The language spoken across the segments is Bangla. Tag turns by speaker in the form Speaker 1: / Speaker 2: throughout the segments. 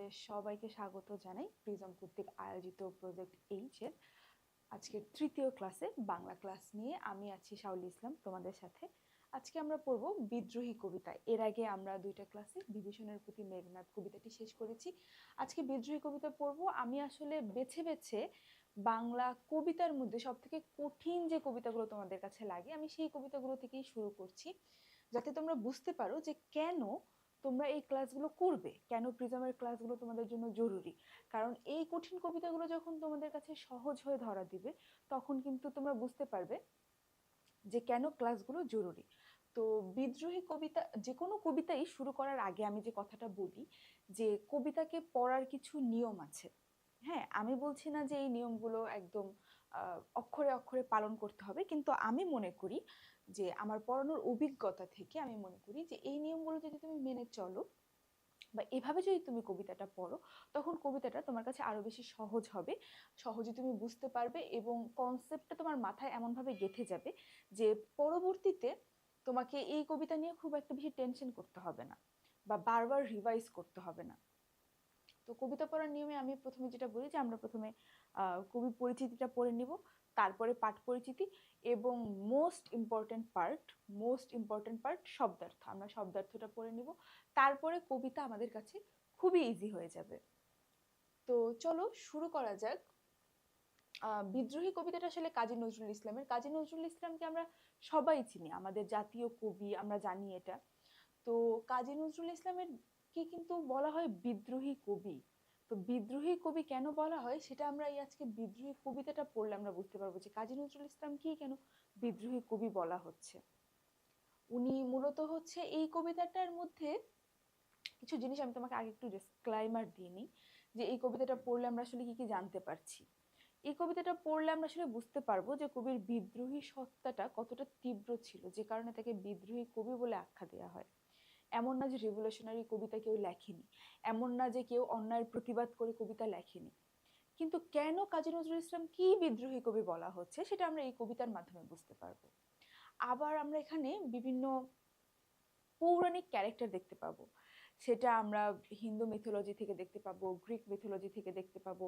Speaker 1: তোমাদের সবাইকে স্বাগত জানাই প্রিজম কর্তৃক আয়োজিত প্রজেক্ট এইচ এর আজকের তৃতীয় ক্লাসে বাংলা ক্লাস নিয়ে আমি আছি শাওলি ইসলাম তোমাদের সাথে। আজকে আমরা পড়ব বিদ্রোহী কবিতা। এর আগে আমরা দুইটা ক্লাসে বিভীষণের প্রতি মেঘনাদ কবিতাটি শেষ করেছি। আজকে বিদ্রোহী কবিতা পড়ব। আমি আসলে বেছে বেছে বাংলা কবিতার মধ্যে সবথেকে কঠিন যে কবিতাগুলো তোমাদের কাছে লাগে আমি সেই কবিতাগুলো থেকেই শুরু করছি, যাতে তোমরা বুঝতে পারো যে কেন তোমরা এই ক্লাসগুলো করবে, কেন প্রিজমের ক্লাসগুলো তোমাদের জন্য জরুরি। কারণ এই কঠিন কবিতাগুলো যখন তোমাদের কাছে সহজ হয়ে ধরা দিবে তখন কিন্তু তোমরা বুঝতে পারবে যে কেন ক্লাসগুলো জরুরি। তো বিদ্রোহী কবিতা, যে কোনো কবিতাই শুরু করার আগে আমি যে কথাটা বলি যে কবিতাকে পড়ার কিছু নিয়ম আছে। হ্যাঁ, আমি বলছি না যে এই নিয়মগুলো একদম অক্ষরে অক্ষরে পালন করতে হবে, কিন্তু আমি মনে করি যে আমার পড়ানোর অভিজ্ঞতা থেকে আমি মনে করি যে এই নিয়মগুলো যদি তুমি মেনে চলো বা এভাবে যদি তুমি কবিতাটা পড়ো তখন কবিতাটা তোমার কাছে আরো বেশি সহজ হবে, সহজে তুমি বুঝতে পারবে এবং কনসেপ্টটা তোমার মাথায় এমনভাবে গেঁথে যাবে যে পরবর্তীতে তোমাকে এই কবিতা নিয়ে খুব একটা বেশি টেনশন করতে হবে না বা বারবার রিভাইজ করতে হবে না। তো কবিতা পড়ার নিয়মে আমি প্রথমে যেটা বলি যে আমরা প্রথমে কবি পরিচিতিটা পড়ে নিব, তারপরে পাঠ পরিচিতি এবং মোস্ট ইম্পর্টেন্ট পার্ট শব্দার্থ। আমরা শব্দার্থটা পড়ে নিব, তারপরে কবিতা আমাদের কাছে খুবই ইজি হয়ে যাবে। তো চলো শুরু করা যাক। বিদ্রোহী কবিতাটা আসলে কাজী নজরুল ইসলামের। কাজী নজরুল ইসলামকে আমরা সবাই চিনি, আমাদের জাতীয় কবি, আমরা জানি এটা। তো কাজী নজরুল ইসলামের কি কিন্তু বলা হয় বিদ্রোহী কবি। তো বিদ্রোহী কবি কেন বলা হয় সেটা আমরা এই আজকে বিদ্রোহী কবিতাটা পড়লে আমরা বুঝতে পারবো যে কাজী নজরুল ইসলামকেই কেন বিদ্রোহী কবি বলা হচ্ছে। উনি মূলত হচ্ছে এই কবিতাটার মধ্যে কিছু জিনিস আমি তোমাকে আগে একটু ডিসক্লাইমার দিয়ে নিই যে এই কবিতাটা পড়লে আমরা আসলে কি কি জানতে পারছি। এই কবিতাটা পড়লে আমরা আসলে বুঝতে পারবো যে কবির বিদ্রোহী সত্তাটা কতটা তীব্র ছিল, যে কারণে তাকে বিদ্রোহী কবি বলে আখ্যা দেওয়া হয়। এমন না যে রেভলিউশনারি কবিতা কেউ লেখেনি, এমন না যে কেউ অন্যায়ের প্রতিবাদ করে কবিতা লেখেনি, কিন্তু কেন কাজী নজরুল ইসলাম কি বিদ্রোহী কবি বলা হচ্ছে সেটা আমরা এই কবিতার মাধ্যমে বুঝতে পারবো। আবার আমরা এখানে বিভিন্ন পৌরাণিক ক্যারেক্টার দেখতে পাবো, সেটা আমরা হিন্দু মিথোলজি থেকে দেখতে পাবো, গ্রিক মিথোলজি থেকে দেখতে পাবো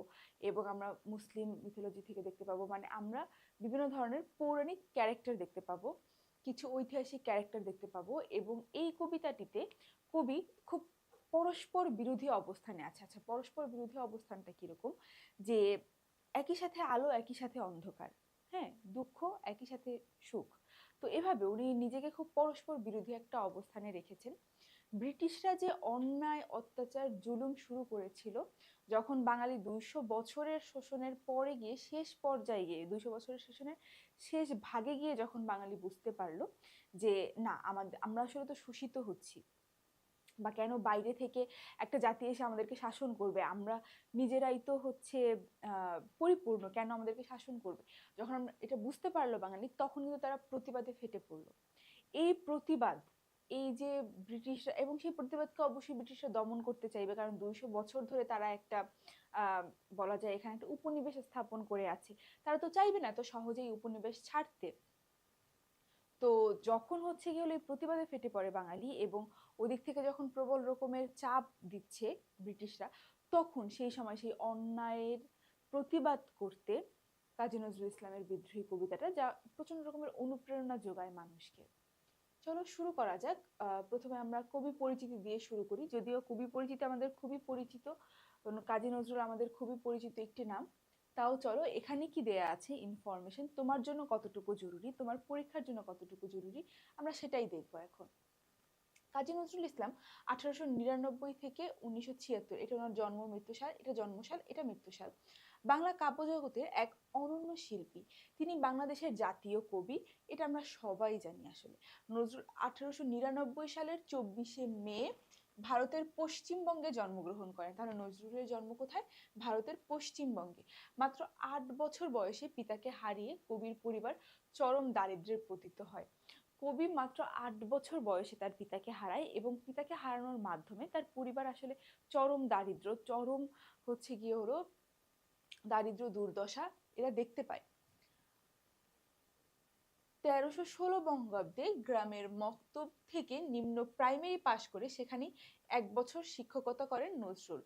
Speaker 1: এবং আমরা মুসলিম মিথোলজি থেকে দেখতে পাবো। মানে আমরা বিভিন্ন ধরনের পৌরাণিক ক্যারেক্টার দেখতে পাবো, কিছু ঐতিহাসিক ক্যারেক্টার দেখতে পাবো এবং এই কবিতাটিতে কবি খুব পরস্পর বিরোধী অবস্থানে আছে। আচ্ছা, পরস্পর বিরোধী অবস্থানটা কিরকম, যে একই সাথে আলো একই সাথে অন্ধকার, হ্যাঁ, দুঃখ একই সাথে সুখ। তো এভাবে উনি নিজেকে খুব পরস্পর বিরোধী একটা অবস্থানে রেখেছেন। ব্রিটিশরা যে অন্যায় অত্যাচার জুলুম শুরু করেছিল, যখন বাঙালি 200 বছরের শোষণের পরে গিয়ে শেষ পর্যায়ে গিয়ে 200 বছরের শোষণের শেষ ভাগে গিয়ে যখন বাঙালি বুঝতে পারলো যে না, আমরা আসলে তো শোষিত হচ্ছি, বা কেন বাইরে থেকে একটা জাতি এসে আমাদেরকে শাসন করবে, আমরা নিজেরাই তো হচ্ছে পরিপূর্ণ, কেন আমাদেরকে শাসন করবে, যখন আমরা এটা বুঝতে পারলো বাঙালি, তখন কিন্তু তারা প্রতিবাদে ফেটে পড়লো। এই প্রতিবাদ, এই যে ব্রিটিশরা, এবং সেই প্রতিবাদকে অবশ্যই ব্রিটিশরা দমন করতে চাইবে, কারণ 200 বছর ধরে তারা একটা বলা যায় এখানে একটা উপনিবেশ স্থাপন করে আছে, তারা তো চাইবে না তো সহজেই উপনিবেশ ছাড়তে। তো যখন হচ্ছে গিয়ে হলো এই প্রতিবাদে ফেটে পড়ে বাঙালি এবং ওদিক থেকে যখন প্রবল রকমের চাপ দিচ্ছে ব্রিটিশরা, তখন সেই সময় সেই অন্যায়ের প্রতিবাদ করতে কাজী নজরুল ইসলামের বিদ্রোহী কবিতাটা, যা প্রচন্ড রকমের অনুপ্রেরণা যোগায় মানুষকে। চলো শুরু করা যাক। প্রথমে আমরা কবি পরিচিতি দিয়ে শুরু করি, যদিও কবি পরিচিতি আমাদের খুবই পরিচিত, কাজী নজরুল আমাদের খুবই পরিচিত একটি নাম। তাও চলো, এখানে কি দেয়া আছে ইনফরমেশন, তোমার জন্য কতটুকু জরুরি, তোমার পরীক্ষার জন্য কতটুকু জরুরি, আমরা সেটাই দেখবো এখন। কাজী নজরুল ইসলাম 1899 থেকে 1976, এটা ওনার জন্ম মৃত্যু সাল, এটা জন্মসাল, এটা মৃত্যুসাল। বাংলা কাব্যজগতের এক অনন্য শিল্পী, তিনি বাংলাদেশের জাতীয় কবি, এটা আমরা সবাই জানি। আসলে নজরুল 1899 সালের 24শে মে ভারতের পশ্চিমবঙ্গে জন্মগ্রহণ করেন। তাহলে নজরুলের জন্ম কোথায়? ভারতের পশ্চিমবঙ্গে। মাত্র 8 বছর বয়সে পিতাকে হারিয়ে কবির পরিবার চরম দারিদ্র্যে পতিত হয়। কবি মাত্র 8 বছর বয়সে তার পিতাকে হারায় এবং পিতাকে হারানোর মাধ্যমে তার পরিবার আসলে চরম দারিদ্র, চরম হচ্ছে গিয়ে হলো দারিদ্র দুর্দশা এরা দেখতে পায়। 1316 বঙ্গাব্দে গ্রামের মক্তব থেকে নিম্ন প্রাইমারি পাশ করে সেখানে 1 বছর শিক্ষকতা করেন নজরুল।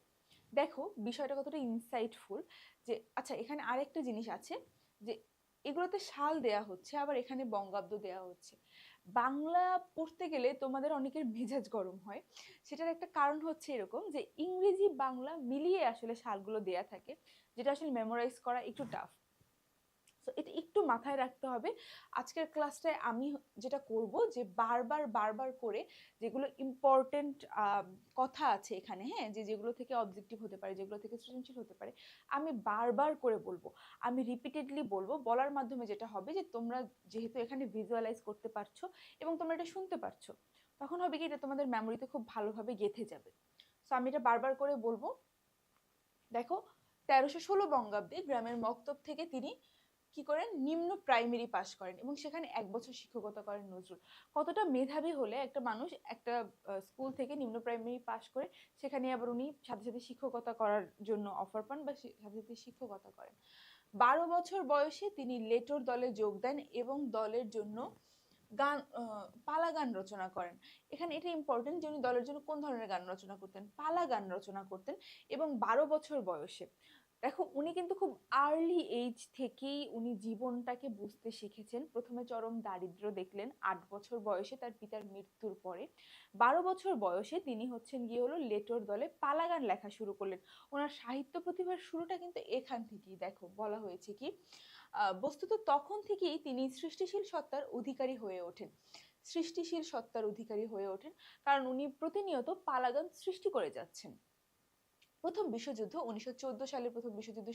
Speaker 1: দেখো বিষয়টা কতটা ইনসাইটফুল, যে আচ্ছা এখানে আরেকটা জিনিস আছে, যে এগুলোতে সাল দেয়া হচ্ছে, আবার এখানে বঙ্গাব্দ দেয়া হচ্ছে। বাংলা পড়তে গেলে তোমাদের অনেকের মেজাজ গরম হয়, সেটার একটা কারণ হচ্ছে এরকম যে ইংরেজি বাংলা মিলিয়ে আসলে সালগুলো দেয়া থাকে, যেটা আসলে মেমোরাইজ করা একটু টাফ। তো এটা একটু মাথায় রাখতে হবে। আজকের ক্লাসটায় আমি যেটা করব, যে বারবার বারবার করে যেগুলো ইম্পর্টেন্ট কথা আছে এখানে, হ্যাঁ, যে যেগুলো থেকে অবজেক্টিভ হতে পারে, যেগুলো থেকে সৃজনশীল হতে পারে, আমি বারবার করে বলবো, আমি রিপিটেডলি বলবো। বলার মাধ্যমে যেটা হবে যে তোমরা যেহেতু এখানে ভিজুয়ালাইজ করতে পারছো এবং তোমরা এটা শুনতে পারছো, তখন হবে কি এটা তোমাদের মেমোরিতে খুব ভালোভাবে গেঁথে যাবে। তো আমি এটা বারবার করে বলবো। দেখো 1316 বঙ্গাব্দে গ্রামের মক্তব থেকে তিনি কি করেন, নিম্ন প্রাইমারি পাস করেন এবং সেখানে 1 বছর শিক্ষকতা করেন নজরুল। কতটা মেধাবী হলে একটা মানুষ একটা স্কুল থেকে নিম্ন প্রাইমারি পাস করে সেখানে আবার উনি সাথে সাথে শিক্ষকতা করার জন্য অফার পান বা সাথে সাথে শিক্ষকতা করেন। 12 বছর বয়সে তিনি লেটোর দলে যোগ দেন এবং দলের জন্য গান পালা গান রচনা করেন। এখানে এটা ইম্পর্টেন্ট যে উনি দলের জন্য কোন ধরনের গান রচনা করতেন, পালা গান রচনা করতেন, এবং 12 বছর বয়সে। দেখো উনি কিন্তু খুব আর্লি এজ থেকেই উনি জীবনটাকে বুঝতে শিখেছেন। প্রথমে চরম দারিদ্র্য দেখলেন 8 বছর বয়সে তার পিতার মৃত্যুর পরে। 12 বছর বয়সে তিনি হচ্ছেন গিয়ে হলো লেটোর দলে পালা গান লেখা শুরু করলেন। ওনার সাহিত্য প্রতিভার শুরুটা কিন্তু এখান থেকেই। দেখো বলা হয়েছে কি, বস্তুত তখন থেকেই তিনি সৃষ্টিশীল সত্তার অধিকারী হয়ে ওঠেন। সৃষ্টিশীল সত্তার অধিকারী হয়ে ওঠেন কারণ উনি প্রতিনিয়ত পালাগান সৃষ্টি করে যাচ্ছেন। প্রথম বিশ্বযুদ্ধ 1914 সালে প্রথম বিশ্বযুদ্ধ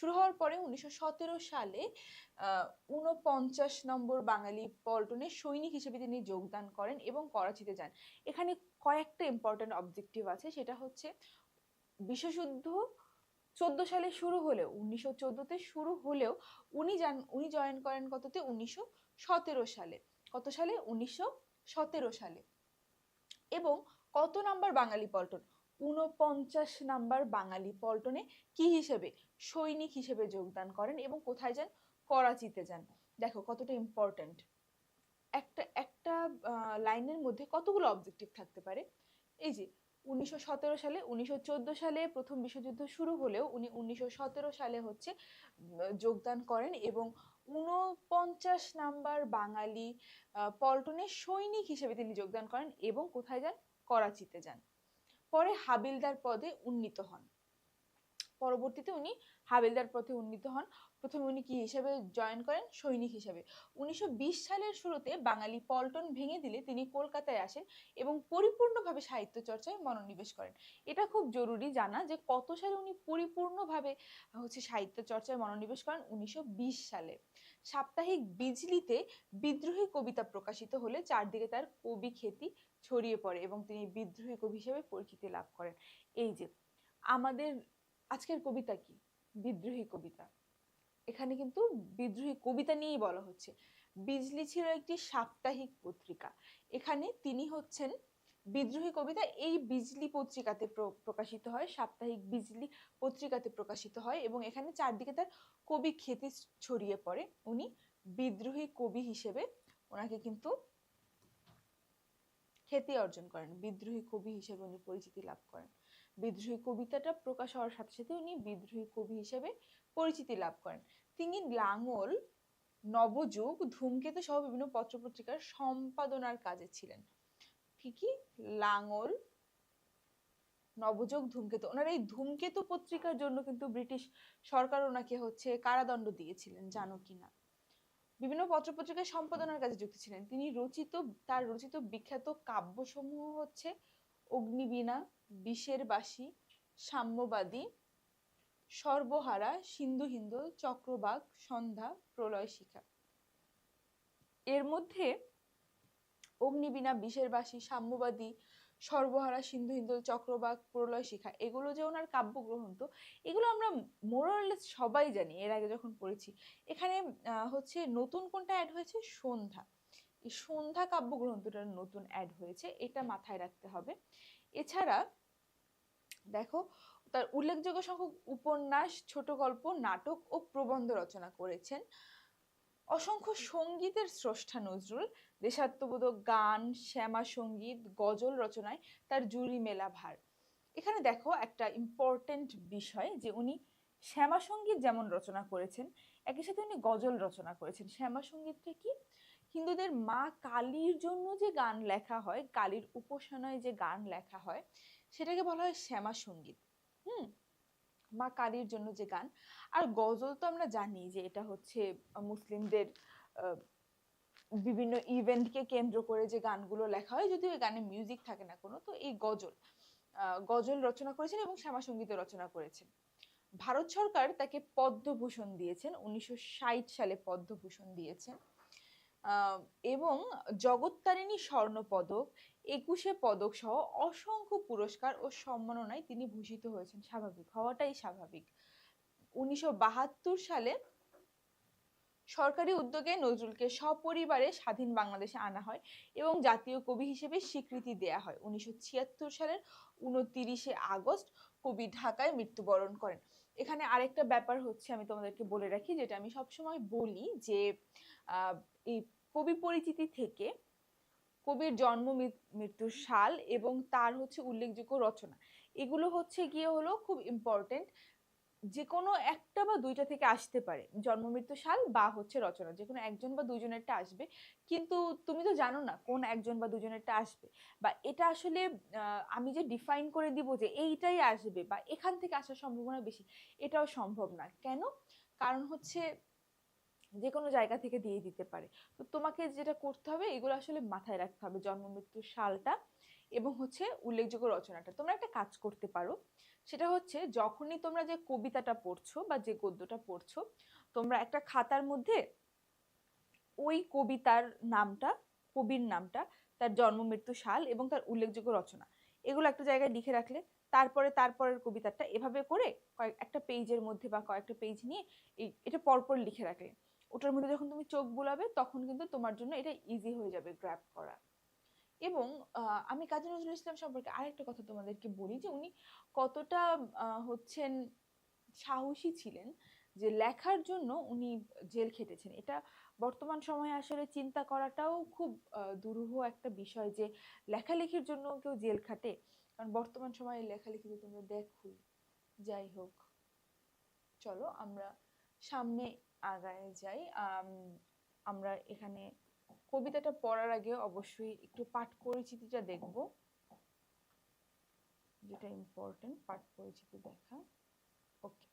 Speaker 1: শুরু হওয়ার পরে 1917 সালে 49 নম্বর বাঙালি পল্টনে সৈনিক হিসেবে তিনি যোগদান করেন এবং করাচিতে যান। এখানে কয়েকটা ইম্পর্টেন্ট অবজেক্টিভ আছে, সেটা হচ্ছে বিশ্বযুদ্ধ 14 সালে শুরু হলেও, 1914-তে শুরু হলেও উনি জয়েন করেন কততে, 1917 সালে। কত সালে? 1917 সালে। এবং কত নাম্বার বাঙালি পল্টন? 49 নাম্বার বাঙালি পল্টনে কি হিসেবে? সৈনিক হিসেবে যোগদান করেন এবং কোথায় যান? করাচিতে যান। দেখো কতটা ইম্পর্টেন্ট। একটা একটা লাইনের মধ্যে কতগুলো অবজেক্টিভ থাকতে পারে। এই যে 1917 সালে, 1914 সালে প্রথম বিশ্বযুদ্ধ শুরু হলেও উনি 1917 সালে হচ্ছে যোগদান করেন এবং 49 নাম্বার বাঙালি পল্টনের সৈনিক হিসেবে তিনি যোগদান করেন এবং কোথায় যান? করাচিতে যান। পরে হাবিলদার পদে উন্নীত হন। পরবর্তীতে উনি হাবিলদার পদে উন্নীত হন। প্রথমে উনি কি হিসেবে জয়েন করেন? সৈনিক হিসেবে। 1920 সালের শুরুতে বাঙালি পল্টন ভেঙে দিলে তিনি কলকাতায় আসেন এবং পরিপূর্ণভাবে সাহিত্য চর্চায় মনোনিবেশ করেন। এটা খুব জরুরি জানা যে কত সালে উনি পরিপূর্ণভাবে হচ্ছে সাহিত্য চর্চায় মনোনিবেশ করেন? 1920 সালে। সাপ্তাহিক বিজলিতে বিদ্রোহী কবিতা প্রকাশিত হলে চারদিকে তার কবি খ্যাতি ছড়িয়ে পড়ে এবং তিনি বিদ্রোহী কবি হিসেবে পরিচিতি লাভ করেন। এই যে আমাদের আজকের কবিতা কি? বিদ্রোহী কবিতা। এখানে কিন্তু বিদ্রোহী কবিতা নিয়েই বলা হচ্ছে। বিজলি ছিল একটি সাপ্তাহিক পত্রিকা, এখানে তিনি হচ্ছেন বিদ্রোহী কবিতা। এই বিজলি পত্রিকাতে প্রকাশিত হয়, সাপ্তাহিক বিজলি পত্রিকাতে প্রকাশিত হয় এবং এখানে চারদিকে তার কবি খ্যাতি ছড়িয়ে পড়ে। উনি বিদ্রোহী কবি হিসেবে ওনাকে কিন্তু খ্যাতি অর্জন করেন, বিদ্রোহী কবি হিসেবে উনি পরিচিতি লাভ করেন। বিদ্রোহী কবিতাটা প্রকাশ হওয়ার সাথে সাথে উনি বিদ্রোহী কবি হিসেবে পরিচিতি লাভ করেন। তিনি লাঙল, নবযুগ, ধূমকেতু সহ বিভিন্ন পত্রপত্রিকার সম্পাদনার কাজে ছিলেন। ঠিকই, লাঙল, নবযুগ, ধূমকেতু। ওনার এই ধূমকেতু পত্রিকার জন্য কিন্তু ব্রিটিশ সরকার ওনাকে হচ্ছে কারাদণ্ড দিয়েছিলেন, জানো কিনা? বিভিন্ন পত্রপত্রিকায় সম্পাদনার কাজে যুক্ত ছিলেন। তিনি তার রচিত বিখ্যাত কাব্যসমূহ হচ্ছে অগ্নিবীণা, বিষের বাসী, সাম্যবাদী, সর্বহারা, সিন্ধু হিন্দু, চক্রবাক, সন্ধ্যা, প্রলয় শিখা। এর মধ্যে অগ্নিবীণা, বিষের বাসী, সাম্যবাদী, সর্বহারা, সিন্ধু হিন্দু, চক্রবাক, প্রলয় শিখা, এগুলো যে ওনার কাব্যগ্রন্থ, এগুলো আমরা মোরালেস সবাই জানি, এর আগে যখন পড়েছি। এখানে হচ্ছে নতুন কোনটা অ্যাড হয়েছে? সন্ধ্যা। এই সন্ধ্যা কাব্যগ্রন্থটা নতুন অ্যাড হয়েছে, এটা মাথায় রাখতে হবে। এছাড়া দেখো তার উল্লেখযোগ্য সংখ্যক উপন্যাস, ছোট গল্প, নাটক ও প্রবন্ধ রচনা করেছেন। অসংখ্য সঙ্গীতের স্রষ্টা নজরুল। দেশাত্মবোধক গান, শ্যামা সঙ্গীত, গজল রচনায় তার জুড়ি মেলা ভার। এখানে দেখো একটা ইম্পর্টেন্ট বিষয় যে উনি শ্যামা সঙ্গীত যেমন রচনা করেছেন, একই সাথে উনি গজল রচনা করেছেন। শ্যামা সঙ্গীতটা কি? হিন্দুদের মা কালীর জন্য যে গান লেখা হয়, কালীর উপাসনায় যে গান লেখা হয়, সেটাকে বলা হয় শ্যামা সঙ্গীত। মা কালীর জন্য যে গান। আর গজল তো আমরা জানি যে এটা হচ্ছে মুসলিমদের বিভিন্ন ইভেন্টকে কেন্দ্র করে যে গানগুলো লেখা হয়, যদিও এই গানে মিউজিক থাকে না কোনো। তো এই গজল রচনা করেছেন এবং শ্যামা সঙ্গীত রচনা করেছেন। ভারত সরকার তাকে পদ্মভূষণ দিয়েছেন, 1960 সালে পদ্মভূষণ দিয়েছেন। এবং জগত্তারিণী স্বর্ণ পদক, 21 পদক সহ অসংখ্য পুরস্কার ও সম্মাননায় তিনি ভূষিত হয়েছেন। স্বাভাবিক হওয়াটাই স্বাভাবিক। 1972 সালে সরকারি উদ্যোগে নজরুলকে সপরিবারে স্বাধীন বাংলাদেশে আনা হয় এবং জাতীয় কবি হিসেবে স্বীকৃতি দেয়া হয়। 1976 সালের 29 আগস্ট কবি ঢাকায় মৃত্যুবরণ করেন। এখানে আরেকটা ব্যাপার হচ্ছে, আমি তোমাদেরকে বলে রাখি, যেটা আমি সবসময় বলি, যে এই কবি পরিচিতি থেকে কবির জন্ম মৃত্যুর সাল এবং তার হচ্ছে উল্লেখযোগ্য রচনা, এগুলো হচ্ছে গিয়ে হলো খুব ইম্পর্টেন্ট। যে কোনো একটা বা দুইটা থেকে আসতে পারে, জন্ম মৃত্যু সাল বা হচ্ছে রচনা, যে কোনো একজন বা দুইজনেরটা আসবে। কিন্তু তুমি তো জানো না কোন একজন বা দুজনেরটা আসবে, বা এটা আসলে আমি যে ডিফাইন করে দিব যে এইটাই আসবে বা এখান থেকে আসার সম্ভাবনা বেশি, এটাও সম্ভব না। কেন? কারণ হচ্ছে যে কোনো জায়গা থেকে দিয়ে দিতে পারে। তো তোমাকে যেটা করতে হবে, এগুলো আসলে মাথায় রাখতে হবে, জন্ম মৃত্যুর সালটা এবং হচ্ছে উল্লেখযোগ্য রচনাটা। তোমরা একটা কাজ করতে পারো, সেটা হচ্ছে যখনই তোমরা যে কবিতাটা পড়ছো বা যে গদ্যটা পড়ছো, তোমরা একটা খাতার মধ্যে ওই কবিতার নামটা, কবির নামটা, তার জন্ম মৃত্যু সাল এবং তার উল্লেখযোগ্য রচনা, এগুলো একটা জায়গায় লিখে রাখলে, তারপরে তারপরের কবিতাটা এভাবে করে একটা পেজের মধ্যে বা কয়েকটা পেজ নিয়ে এটা পরপর লিখে রাখলে, ওটার মধ্যে যখন তুমি চোখ বুলাবে তখন কিন্তু তোমার জন্য এটা ইজি হয়ে যাবে গ্র্যাব করা। এবং আমি কাজী নজরুল ইসলাম সম্পর্কে আরেকটা কথা তোমাদেরকে বলি, যে উনি কতটা হচ্ছেন সাহসী ছিলেন, যে লেখার জন্য উনি জেল খেটেছেন। এটা বর্তমান সময়ে আসলে চিন্তা করাটাও খুব দুরূহ একটা বিষয়, যে লেখালেখির জন্য কেউ জেল খাটে। কারণ বর্তমান সময়ে লেখালেখি তো তোমরা দেখোই। যাই হোক, চলো আমরা সামনে আগায় যাই। আমরা এখানে কবিতাটা পড়ার আগে অবশ্যই একটু পাঠ পরিচিতিটা দেখব, যেটা ইম্পর্টেন্ট, পাঠ পরিচিতি দেখা। ওকে।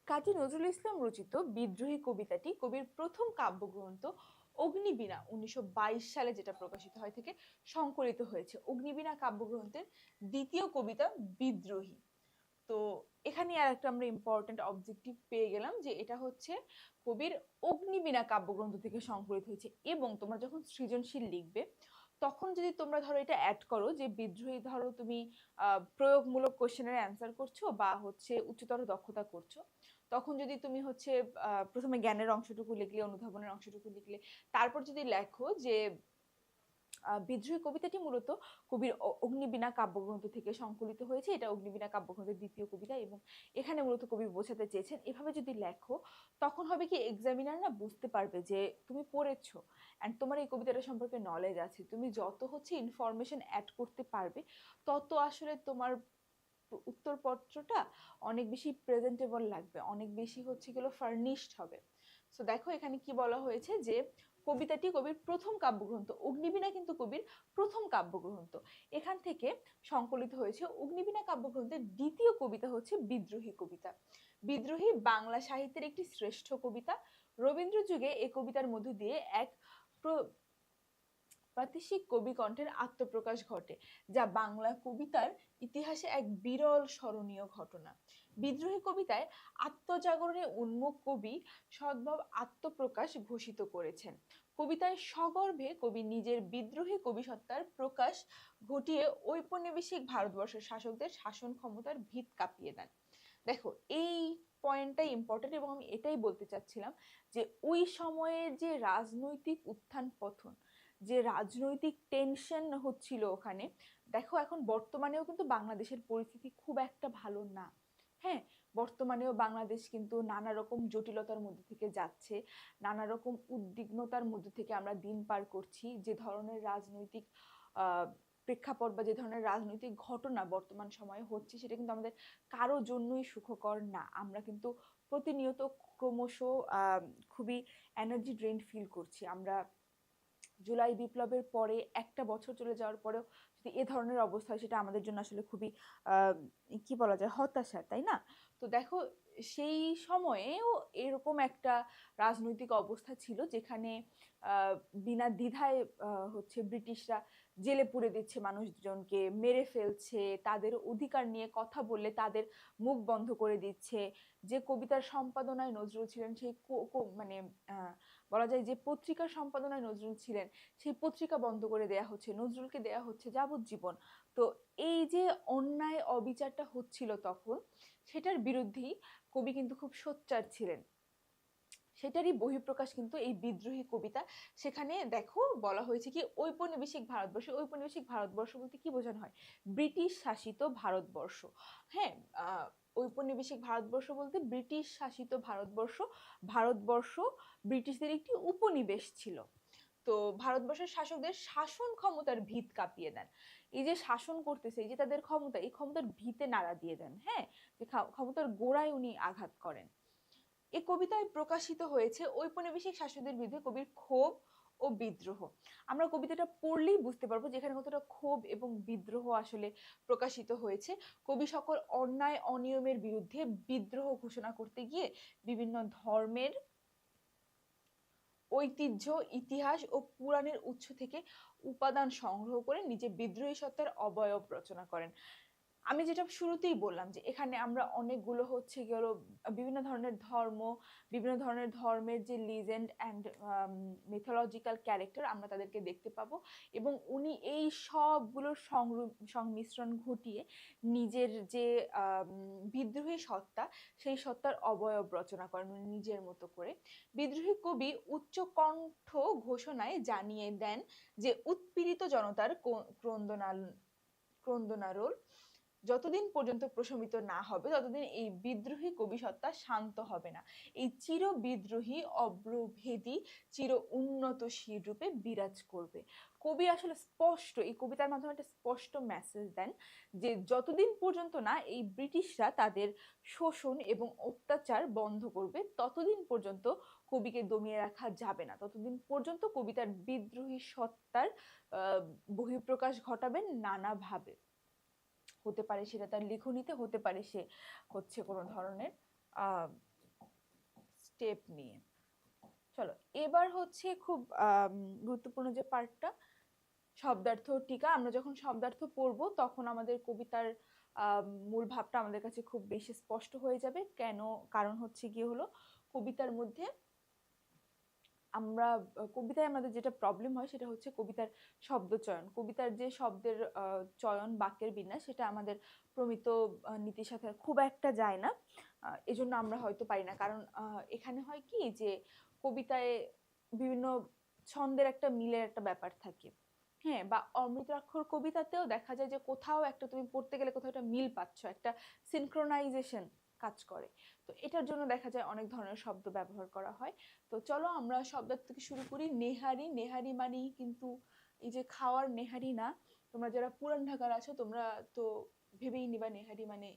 Speaker 1: কাজী নজরুল ইসলাম রচিত বিদ্রোহী কবিতাটি কবির প্রথম কাব্যগ্রন্থ অগ্নিবীণা 1922 সালে যেটা প্রকাশিত হয় থেকে সংকলিত হয়েছে। অগ্নিবীণা কাব্যগ্রন্থের দ্বিতীয় কবিতা বিদ্রোহী। তো এখানে আর একটা আমরা ইম্পর্টেন্ট অবজেক্টিভ পেয়ে গেলাম, যে এটা হচ্ছে কবির অগ্নিবীণা কাব্যগ্রন্থ থেকে সংকলিত হয়েছে। এবং তোমরা যখন সৃজনশীল লিখবে, তখন যদি তোমরা ধরো এটা অ্যাড করো যে বিদ্রোহী, ধরো তুমি প্রয়োগমূলক কোশ্চেনের অ্যান্সার করছো বা হচ্ছে উচ্চতর দক্ষতা করছো, তখন যদি তুমি হচ্ছে প্রথমে জ্ঞানের অংশটুকু লিখলে, অনুধাবনের অংশটুকু লিখলে, তারপর যদি লেখো যে বিদ্রোহী কবিতাটি মূলত কবির অগ্নিবীণা কাব্যগ্রন্থ থেকে সংকলিত হয়েছে, এটা অগ্নিবীণা কাব্যগ্রন্থের দ্বিতীয় কবিতা এবং এখানে মূলত কবি বোঝাতে চেয়েছেন, এভাবে যদি লেখো, তখন হবে কি, এক্সামিনার না বুঝতে পারবে যে তুমি পড়েছো এন্ড তোমার এই কবিতাটা সম্পর্কে নলেজ আছে। তুমি যত হচ্ছে ইনফরমেশন অ্যাড করতে পারবে, তত আসলে তোমার উত্তরপত্রটা অনেক বেশি প্রেজেন্টেবল লাগবে, অনেক বেশি হচ্ছে গেলো ফার্নিশড হবে। সো দেখো এখানে কি বলা হয়েছে, যে কবিতাটি কবির প্রথম কাব্যগ্রন্থ। অগ্নিবীণা কিন্তু কবির প্রথম কাব্যগ্রন্থ, এখান থেকে সংকলিত হয়েছে। অগ্নিবীণা কাব্যগ্রন্থের দ্বিতীয় কবিতা হচ্ছে বিদ্রোহী কবিতা। বিদ্রোহী বাংলা সাহিত্যের একটি শ্রেষ্ঠ কবিতা। রবীন্দ্র যুগে এই কবিতার মধ্য দিয়ে এক প্রাতিশিক কবি কণ্ঠের আত্মপ্রকাশ ঘটে, যা বাংলা কবিতার ইতিহাসে এক বিরল স্মরণীয় ঘটনা। বিদ্রোহী কবিতায় আত্মজাগরণে উন্মুখ কবি সদ্ভাব আত্মপ্রকাশ ঘোষিত করেছেন। কবিতায় সগর্বে কবি নিজের বিদ্রোহী কবিসত্তার প্রকাশ ঘটিয়ে ঔপনিবেশিক ভারতবর্ষের শাসকদের শাসন ক্ষমতার ভিত কাঁপিয়ে দেন। দেখো এই পয়েন্টটাই ইম্পর্টেন্ট, এবং আমি এটাই বলতে চাচ্ছিলাম, যে ওই সময়ের যে রাজনৈতিক উত্থান পতন, যে রাজনৈতিক টেনশন হচ্ছিল ওখানে, দেখো এখন বর্তমানেও কিন্তু বাংলাদেশের পরিস্থিতি খুব একটা ভালো না। হ্যাঁ, বর্তমানেও বাংলাদেশ কিন্তু নানা রকম জটিলতার মধ্যে থেকে যাচ্ছে, নানা রকম উদ্বিগ্নতার মধ্যে থেকে আমরা দিন পার করছি। যে ধরনের রাজনৈতিক প্রেক্ষাপট বা যে ধরনের রাজনৈতিক ঘটনা বর্তমান সময়ে হচ্ছে সেটা কিন্তু আমাদের কারো জন্যই সুখকর না। আমরা কিন্তু প্রতিনিয়ত ক্রমশ খুবই এনার্জি ড্রেইন ফিল করছি। আমরা জুলাই বিপ্লবের পরে একটা বছর চলে যাওয়ার পরেও যদি এ ধরনের অবস্থা হয় সেটা আমাদের জন্য আসলে খুবই কি বলা যায়, হতাশার, তাই না? তো দেখো, সেই সময়েও এরকম একটা রাজনৈতিক অবস্থা ছিল যেখানে বিনা দ্বিধায় হচ্ছে ব্রিটিশরা জেলে পুরে দিচ্ছে, মানুষজনকে মেরে ফেলছে, তাদের অধিকার নিয়ে কথা বললে তাদের মুখ বন্ধ করে দিচ্ছে। যে কবিতার সম্পাদনায় নজরুল ছিলেন সেই মানে বলা যায় যে পত্রিকার সম্পাদনায় নজরুল ছিলেন সেই পত্রিকা বন্ধ করে দেয়া হচ্ছে, নজরুলকে দেয়া হচ্ছে যাবজ্জীবন। তো এই যে অন্যায় অবিচারটা হচ্ছিল তখন, সেটার বিরুদ্ধেই কবি কিন্তু খুব সোচ্চার ছিলেন। সেটারই বহিঃপ্রকাশ কিন্তু এই বিদ্রোহী কবিতা। সেখানে দেখো বলা হয়েছে কি ঔপনিবেশিক ভারতবর্ষ। ঔপনিবেশিক ভারতবর্ষ বলতে কি বোঝানো হয়? ব্রিটিশ শাসিত ভারতবর্ষ। হ্যাঁ, ঔপনিবেশিক ভারতবর্ষ বলতে ব্রিটিশ শাসিত ভারতবর্ষ। ভারতবর্ষ ব্রিটিশদের একটি উপনিবেশ ছিল। তো ভারতবর্ষের শাসকদের শাসন ক্ষমতার ভিত কাঁপিয়ে দেন। এই যে শাসন করতেছে, এই যে তাদের ক্ষমতা, এই ক্ষমতার ভিতে নাড়া দিয়ে দেন। হ্যাঁ, যে ক্ষমতার গোড়ায় উনি আঘাত করেন। এই কবিতায় প্রকাশিত হয়েছে ঔপনিবেশিক শাসকদের বিরুদ্ধে কবির ক্ষোভ ও বিদ্রোহ। আমরা কবিতাটা পড়লেই বুঝতে পারবো যেখানে কতটা ক্ষোভ এবং বিদ্রোহ আসলে প্রকাশিত হয়েছে। কবি সকল অন্যায় অনিয়মের বিরুদ্ধে বিদ্রোহ ঘোষণা করতে গিয়ে বিভিন্ন ধর্মের ঐতিহ্য, ইতিহাস ও পুরাণের উৎস থেকে উপাদান সংগ্রহ করে নিজে বিদ্রোহী সত্তার অবয়ব রচনা করেন। আমি যেটা শুরুতেই বললাম যে এখানে আমরা অনেকগুলো হচ্ছে গেল বিভিন্ন ধরনের ধর্ম, বিভিন্ন ধরনের ধর্মের যে লিজেন্ড অ্যান্ড মিথোলজিক্যাল ক্যারেক্টার আমরা তাদেরকে দেখতে পাবো, এবং উনি এই সবগুলোর সংমিশ্রণ ঘটিয়ে নিজের যে বিদ্রোহী সত্তা, সেই সত্তার অবয়ব রচনা করেন উনি নিজের মতো করে। বিদ্রোহী কবি উচ্চকণ্ঠ ঘোষণায় জানিয়ে দেন যে উৎপীড়িত জনতার ক্রন্দনারোল যতদিন পর্যন্ত প্রশমিত না হবে ততদিন এই বিদ্রোহী কবি সত্তা শান্ত হবে না। এই চির বিদ্রোহী অব্রভেদী চির উন্নতশীল রূপে বিরাজ করবে। কবি আসলে স্পষ্ট এই কবিতার মাধ্যমে একটা স্পষ্ট মেসেজ দেন যে যতদিন পর্যন্ত না এই ব্রিটিশরা তাদের শোষণ এবং অত্যাচার বন্ধ করবে ততদিন পর্যন্ত কবিকে দমিয়ে রাখা যাবে না, ততদিন পর্যন্ত কবিতার বিদ্রোহী সত্তার বহিঃপ্রকাশ ঘটাবেন নানাভাবে। হতে পারে সেটা তার লিখনীতে, হতে পারে সে হচ্ছে কোনো ধরনের স্টেপ নিয়ে। চলো এবার হচ্ছে খুব গুরুত্বপূর্ণ যে পার্টটা, শব্দার্থ টিকা। আমরা যখন শব্দার্থ পড়বো তখন আমাদের কবিতার মূল ভাবটা আমাদের কাছে খুব বেশি স্পষ্ট হয়ে যাবে। কেন? কারণ হচ্ছে গিয়ে হলো কবিতার মধ্যে কবিতায় আমাদের যেটা প্রবলেম হয় সেটা হচ্ছে কবিতার শব্দ চয়ন। কবিতার যে শব্দের চয়ন, বাক্যের বিন্যাস, সেটা আমাদের প্রমিত নীতির সাথে খুব একটা যায় না, এজন্য আমরা হয়তো পারি না। কারণ এখানে হয় কি যে কবিতায় বিভিন্ন ছন্দের একটা মিলের একটা ব্যাপার থাকে। হ্যাঁ, বা অমৃতাক্ষর কবিতাতেও দেখা যায় যে কোথাও একটা তুমি পড়তে গেলে কোথাও একটা মিল পাচ্ছ, একটা সিনক্রোনাইজেশন কাজ করে। তো এটার জন্য দেখা যায় অনেক ধরনের শব্দ ব্যবহার করা হয়। তো চলো আমরা শব্দার্থ থেকে শুরু করি। নেহারি। নেহারি মানেই কিন্তু এই যে খাওয়ার নেহারি না। তোমরা যারা পুরান ঢাকার আছো তোমরা তো ভেবেই নিবা নেহারি মানে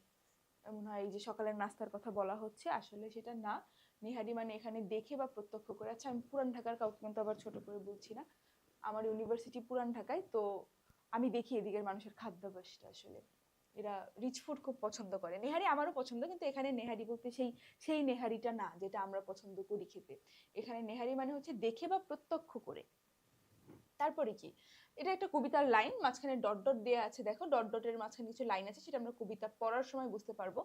Speaker 1: মনে হয় এই যে সকালের নাস্তার কথা বলা হচ্ছে, আসলে সেটা না। নেহারি মানে এখানে দেখে বা প্রত্যক্ষ করে। আচ্ছা, আমি পুরান ঢাকার কাউকে কিন্তু আবার ছোট করে বলছি না, আমার ইউনিভার্সিটি পুরান ঢাকায়, তো আমি দেখি এদিকের মানুষের খাদ্যাভ্যাসটা আসলে এরা রিচ ফুড খুব পছন্দ করে। নেহারি আমারও পছন্দ, কিন্তু এখানে নেহারি বলতে সেই নেহারিটা না যেটা আমরা পছন্দ করি খেতে। এখানে নেহারি মানে হচ্ছে দেখে বা প্রত্যক্ষ করে। তারপরে কি, এটা একটা কবিতার লাইন, মাঝখানে ডট ডট দেয়া আছে, দেখো ডট ডটের মাঝখানে কিছু লাইন আছে, সেটা আমরা কবিতা পড়ার সময় বুঝতে পারবো।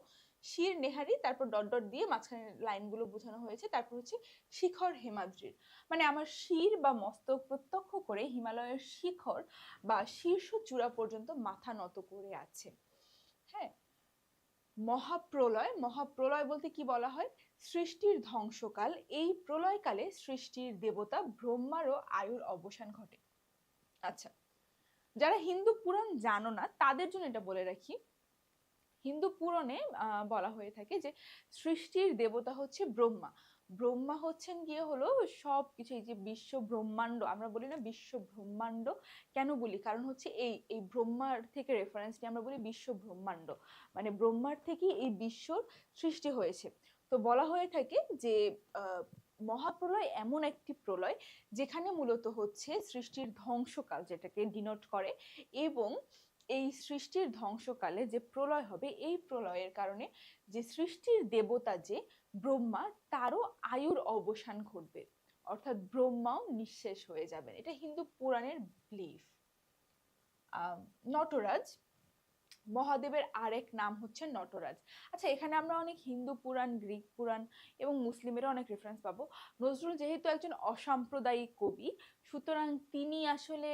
Speaker 1: শির নেহারি, তারপর ডট ডট দিয়ে মাঝখানে লাইনগুলো বোঝানো হয়েছে। তারপর হচ্ছে শিখর হেমাদ্রির, মানে আমার শির বা মস্তক প্রত্যক্ষ করে হিমালয়ের শিখর বা শীর্ষ চূড়া পর্যন্ত মাথা নত করে আছে। হ্যাঁ, মহাপ্রলয়। মহাপ্রলয় বলতে কি বলা হয়? সৃষ্টির ধ্বংসকাল। এই প্রলয়কালে সৃষ্টির দেবতা ব্রহ্মারও আয়ুর অবসান ঘটে। আচ্ছা, যারা হিন্দু পুরাণ জানো না তাদের জন্য এটা বলে রাখি, হিন্দু পুরাণে বলা হয়ে থাকে যে সৃষ্টির দেবতা হচ্ছে ব্রহ্মা। ব্রহ্মা হচ্ছেন গিয়ে হলো সবকিছু, এই যে বিশ্ব ব্রহ্মাণ্ড আমরা বলি না, বিশ্ব ব্রহ্মাণ্ড কেন বলি, কারণ হচ্ছে এই এই ব্রহ্মার থেকে রেফারেন্স নিয়ে আমরা বলি বিশ্ব ব্রহ্মাণ্ড, মানে ব্রহ্মার থেকেই এই বিশ্বর সৃষ্টি হয়েছে। তো বলা হয়ে থাকে যে মহাপ্রলয় এমন একটি প্রলয় যেখানে মূলত হচ্ছে সৃষ্টির ধ্বংসকাল যেটাকে ডিনোট করে, এবং এই সৃষ্টির ধ্বংসকালে যে প্রলয় হবে, এই প্রলয়ের কারণে যে সৃষ্টির দেবতা যে ব্রহ্মা, তারও আয়ুর অবসান ঘটবে, অর্থাৎ ব্রহ্মাও নিঃশেষ হয়ে যাবেন। এটা হিন্দু পুরাণের বিলিফ। নটরাজ, মহাদেবের আরেক নাম হচ্ছে নটরাজ। আচ্ছা, এখানে আমরা অনেক হিন্দু পুরাণ, গ্রিক পুরাণ এবং মুসলিমেরও অনেক রেফারেন্স পাবো। নজরুল যেহেতু একজন অসাম্প্রদায়িক কবি, সুতরাং তিনি আসলে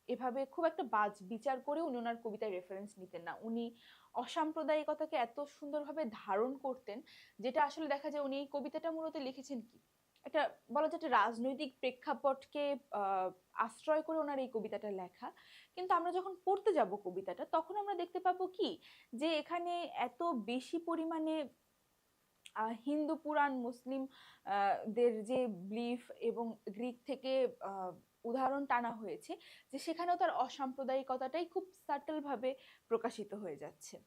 Speaker 1: এভাবে খুব একটা বাজ বিচার করে উনি ওনার কবিতায় রেফারেন্স নিতেন না। উনি অসাম্প্রদায়িকতাকে এত সুন্দরভাবে ধারণ করতেন, যেটা আসলে দেখা যায় উনি এই কবিতাটা মূলত লিখেছেন কি একটা, বলা যায় একটা রাজনৈতিক প্রেক্ষাপটকে আশ্রয় করে ওনার এই কবিতাটা লেখা। কিন্তু আমরা যখন পড়তে যাব কবিতাটা, তখন আমরা দেখতে পাবো কি যে এখানে এত বেশি পরিমাণে হিন্দু পুরাণ, মুসলিম দের যে বিলিফ এবং গ্রিক থেকে উদাহরণ টানা হয়েছে, যে সেখানেও তার অসাম্প্রদায়িকতাটাই খুব সাটল ভাবে প্রকাশিত হয়ে যাচ্ছে।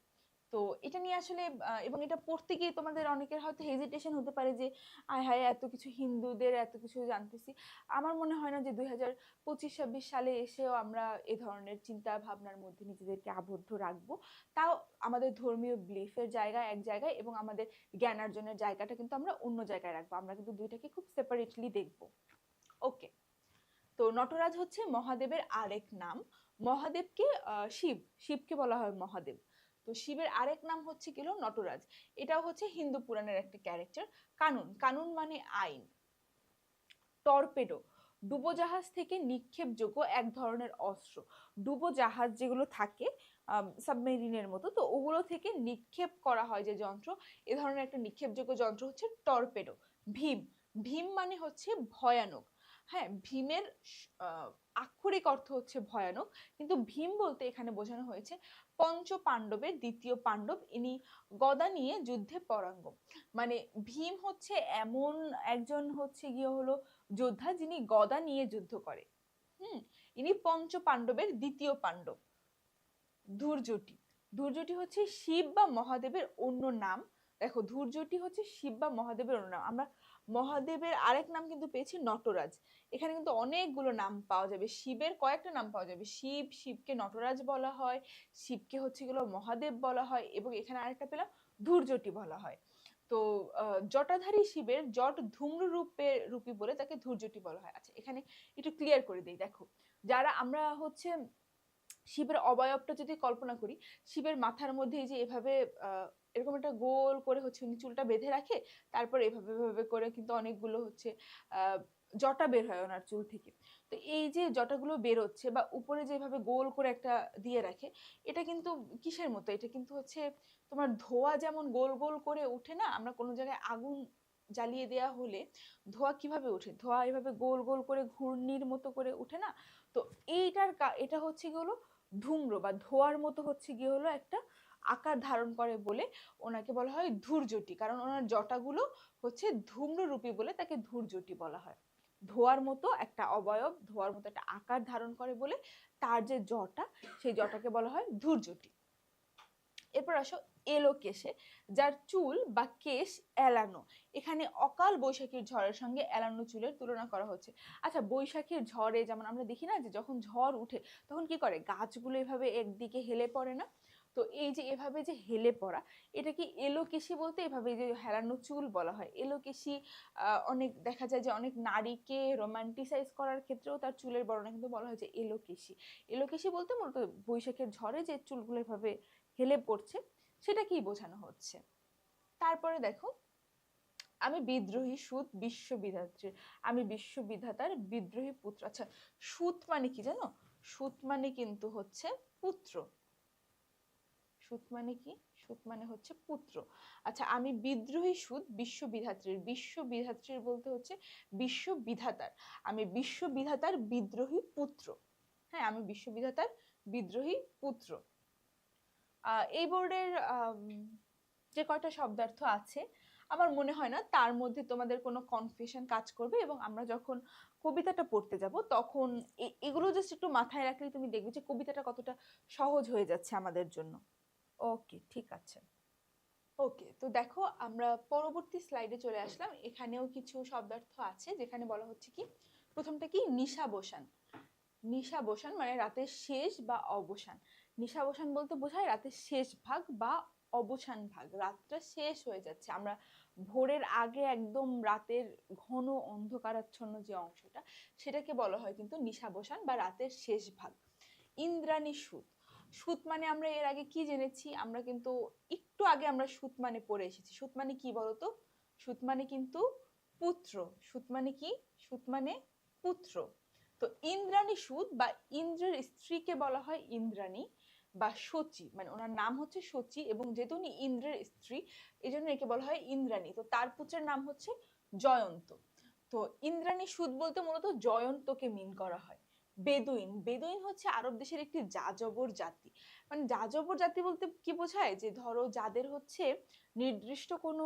Speaker 1: তো এটা নিয়ে আসলে এবং এটা পড়তে গিয়ে তোমাদের অনেকের হয়তো হেজিটেশন হতে পারে যে আয় হায় এত কিছু হিন্দুদের এত কিছু জানতেছি। আমার মনে হয় না যে 2025-26 সালে এসেও আমরা এ ধরনের চিন্তা ভাবনার মধ্যে নিজেদেরকে আবদ্ধ রাখবো। তাও আমাদের ধর্মীয় বিলিফের জায়গা এক জায়গায় এবং আমাদের জ্ঞানার্জনের জায়গাটা কিন্তু আমরা অন্য জায়গায় রাখবো। আমরা কিন্তু দুইটাকে খুব সেপারেটলি দেখবো। ওকে, তো নটরাজ হচ্ছে মহাদেবের আরেক নাম। মহাদেবকে শিবকে বলা হয় মহাদেব। তো শিবের আরেক নাম হচ্ছে কি নটরাজ। এটাও হচ্ছে হিন্দু পুরাণের একটা ক্যারেক্টার। কানুন, কানুন মানে আইন। টর্পেডো, ডুবোজাহাজ থেকে নিক্ষেপযোগ্য এক ধরনের অস্ত্র। ডুবোজাহাজ যেগুলো থাকে সাবমেরিনের মতো, তো ওগুলো থেকে নিক্ষেপ করা হয় যে যন্ত্র, এ ধরনের একটা নিক্ষেপযোগ্য যন্ত্র হচ্ছে টর্পেডো। ভীম, ভীম মানে হচ্ছে ভয়ানক। হ্যাঁ, ভীমের আক্ষরিক অর্থ হচ্ছে ভয়ানক, কিন্তু ভীম বলতে এখানে বোঝানো হয়েছে পঞ্চ পাণ্ডবের দ্বিতীয় পাণ্ডব, ইনি গদা নিয়ে যুদ্ধে পরাঙ্গম। মানে ভীম হচ্ছে এমন একজন হচ্ছে গিয়ে হলো যোদ্ধা যিনি গদা নিয়ে যুদ্ধ করে। ইনি পঞ্চ পাণ্ডবের দ্বিতীয় পাণ্ডব। ধূর্যটি, ধূর্যটি হচ্ছে শিব বা মহাদেবের অন্য নাম। দেখো, ধূর্যটি হচ্ছে শিব বা মহাদেবের অন্য নাম। আমরা মহাদেবের আরেক নাম কিন্তু পেয়েছি নটরাজ। এখানে কিন্তু অনেকগুলো নাম পাওয়া যাবে, শিবের কয়েকটা নাম পাওয়া যাবে। শিব, শিবকে নটরাজ বলা হয়, শিবকে হচ্ছে গেলো মহাদেব বলা হয়, এবং এখানে আরেকটা পেলাম ধূর্যটি বলা হয়। তো জটাধারী শিবের জট ধূম্র রূপী বলে তাকে ধূর্যটি বলা হয়। আচ্ছা, এখানে একটু ক্লিয়ার করে দিই। দেখো, যারা আমরা হচ্ছে শিবের অবয়বটা যদি কল্পনা করি, শিবের মাথার মধ্যে যে এভাবে এরকম একটা গোল করে হচ্ছে উনি চুলটা বেঁধে রাখে, তারপর এভাবে এভাবে করে কিন্তু অনেকগুলো হচ্ছে জটা বের হয় ওনার চুল থেকে। তো এই যে জটাগুলো বেরোচ্ছে বা উপরে যেভাবে গোল করে একটা দিয়ে রাখে, এটা কিন্তু কিসের মতো, এটা কিন্তু হচ্ছে তোমার ধোঁয়া যেমন গোল গোল করে উঠে না, আমরা কোনো জায়গায় আগুন জ্বালিয়ে দেওয়া হলে ধোঁয়া কিভাবে ওঠে, ধোঁয়া এভাবে গোল গোল করে ঘূর্ণির মতো করে উঠে না। তো এটা হচ্ছে কি হলো ধূম্র বা ধোঁয়ার মতো হচ্ছে গিয়ে হলো একটা আকার ধারণ করে বলে ওনাকে বলা হয় ধূর্যটি, কারণ ওনার জটাগুলো হচ্ছে ধূম্ররূপী বলে তাকে ধূর্যটি বলা হয়। ধোঁয়ার মতো একটা অবয়ব, ধোঁয়ার মতো একটা আকার ধারণ করে বলে তার যে জটা, সেই জটাকে বলা হয় ধূর্যটি। এরপর আসো এলোকেশে, যার চুল বা কেশ এলানো। এখানে অকাল বৈশাখীর ঝড়ের সঙ্গে এলানো চুলের তুলনা করা হচ্ছে। আচ্ছা, বৈশাখীর ঝড়ে যেমন আমরা দেখি না যে যখন ঝড় উঠে তখন কি করে, গাছগুলো এভাবে একদিকে হেলে পড়ে না? তো এই যে এভাবে যে হেলে পড়া, এটা কি এলোকেশি বলতে এভাবে যে হেলানো চুল বলা হয়। এলোকেশি অনেক দেখা যায় যে অনেক নারীকে রোমান্টিসাইজ করার ক্ষেত্রেও তার চুলের বর্ণনা কিন্তু বলা হয় যে এলোকেশি। এলোকেশি বলতে মূলত বৈশাখের ঝড়ে যে চুলগুলো এভাবে হেলে পড়ছে সেটাকেই বোঝানো হচ্ছে। তারপরে দেখো, আমি বিদ্রোহী সুত বিশ্ববিধাত্রীর, আমি বিশ্ববিধাতার বিদ্রোহী পুত্র। আচ্ছা, সুত মানে কি জানো? সুত মানে কিন্তু হচ্ছে পুত্র। সুত মানে কি? সুত মানে হচ্ছে পুত্র। আচ্ছা, আমি বিদ্রোহী সুত বিশ্ববিধাত্রীর, বিশ্ববিধাত্রীর বলতে হচ্ছে বিশ্ববিধাতার, আমি বিশ্ববিধাতার বিদ্রোহী পুত্র। হ্যাঁ, আমি বিশ্ববিধাতার বিদ্রোহী পুত্র। এই বোর্ডের যে কয়টা শব্দার্থ আছে, আমার মনে হয় না তার মধ্যে তোমাদের কোনো কনফিউশন কাজ করবে, এবং আমরা যখন কবিতাটা পড়তে যাব তখন এগুলো জাস্ট একটু মাথায় রাখলেই তুমি দেখবে যে কবিতাটা কতটা সহজ হয়ে যাচ্ছে আমাদের জন্য। ওকে, ঠিক আছে। ওকে, তো দেখো আমরা পরবর্তী স্লাইডে চলে আসলাম। এখানেও কিছু শব্দার্থ আছে, যেখানে বলা হচ্ছে কি, প্রথমটা কি, নিশাবসান। নিশাবসান মানে রাতের শেষ বা অবসান। নিশাবসান বলতে বোঝায় রাতের শেষ ভাগ বা অবসান ভাগ, রাতটা শেষ হয়ে যাচ্ছে, আমরা ভোরের আগে একদম রাতের ঘন অন্ধকারাচ্ছন্ন যে অংশটা, সেটাকে বলা হয় কিন্তু নিশাবসান বা রাতের শেষ ভাগ। ইন্দ্রাণী সুত। সুত মানে আমরা এর আগে কি জেনেছি, আমরা কিন্তু একটু আগে আমরা সুত মানে পড়ে এসেছি। সুত মানে কি বলতো? সুত মানে কিন্তু পুত্র। সুত মানে কি? সুত মানে পুত্র। তো ইন্দ্রাণী সুত বা ইন্দ্রের স্ত্রীকে বলা হয় ইন্দ্রাণী বা শচী, মানে ওনার নাম হচ্ছে শচী, এবং যেহেতু উনি ইন্দ্রের স্ত্রী এই জন্য একে বলা হয় ইন্দ্রাণী। তো তার পুত্রের নাম হচ্ছে জয়ন্ত। তো ইন্দ্রাণী সুত বলতে মূলত জয়ন্তকে মিন করা হয়। বেদুইন। বেদুইন হচ্ছে আরব দেশের একটি যাযাবর জাতি। মানে যাযাবর জাতি বলতে কি বোঝায়, যে ধরো যাদের হচ্ছে নির্দিষ্ট কোনো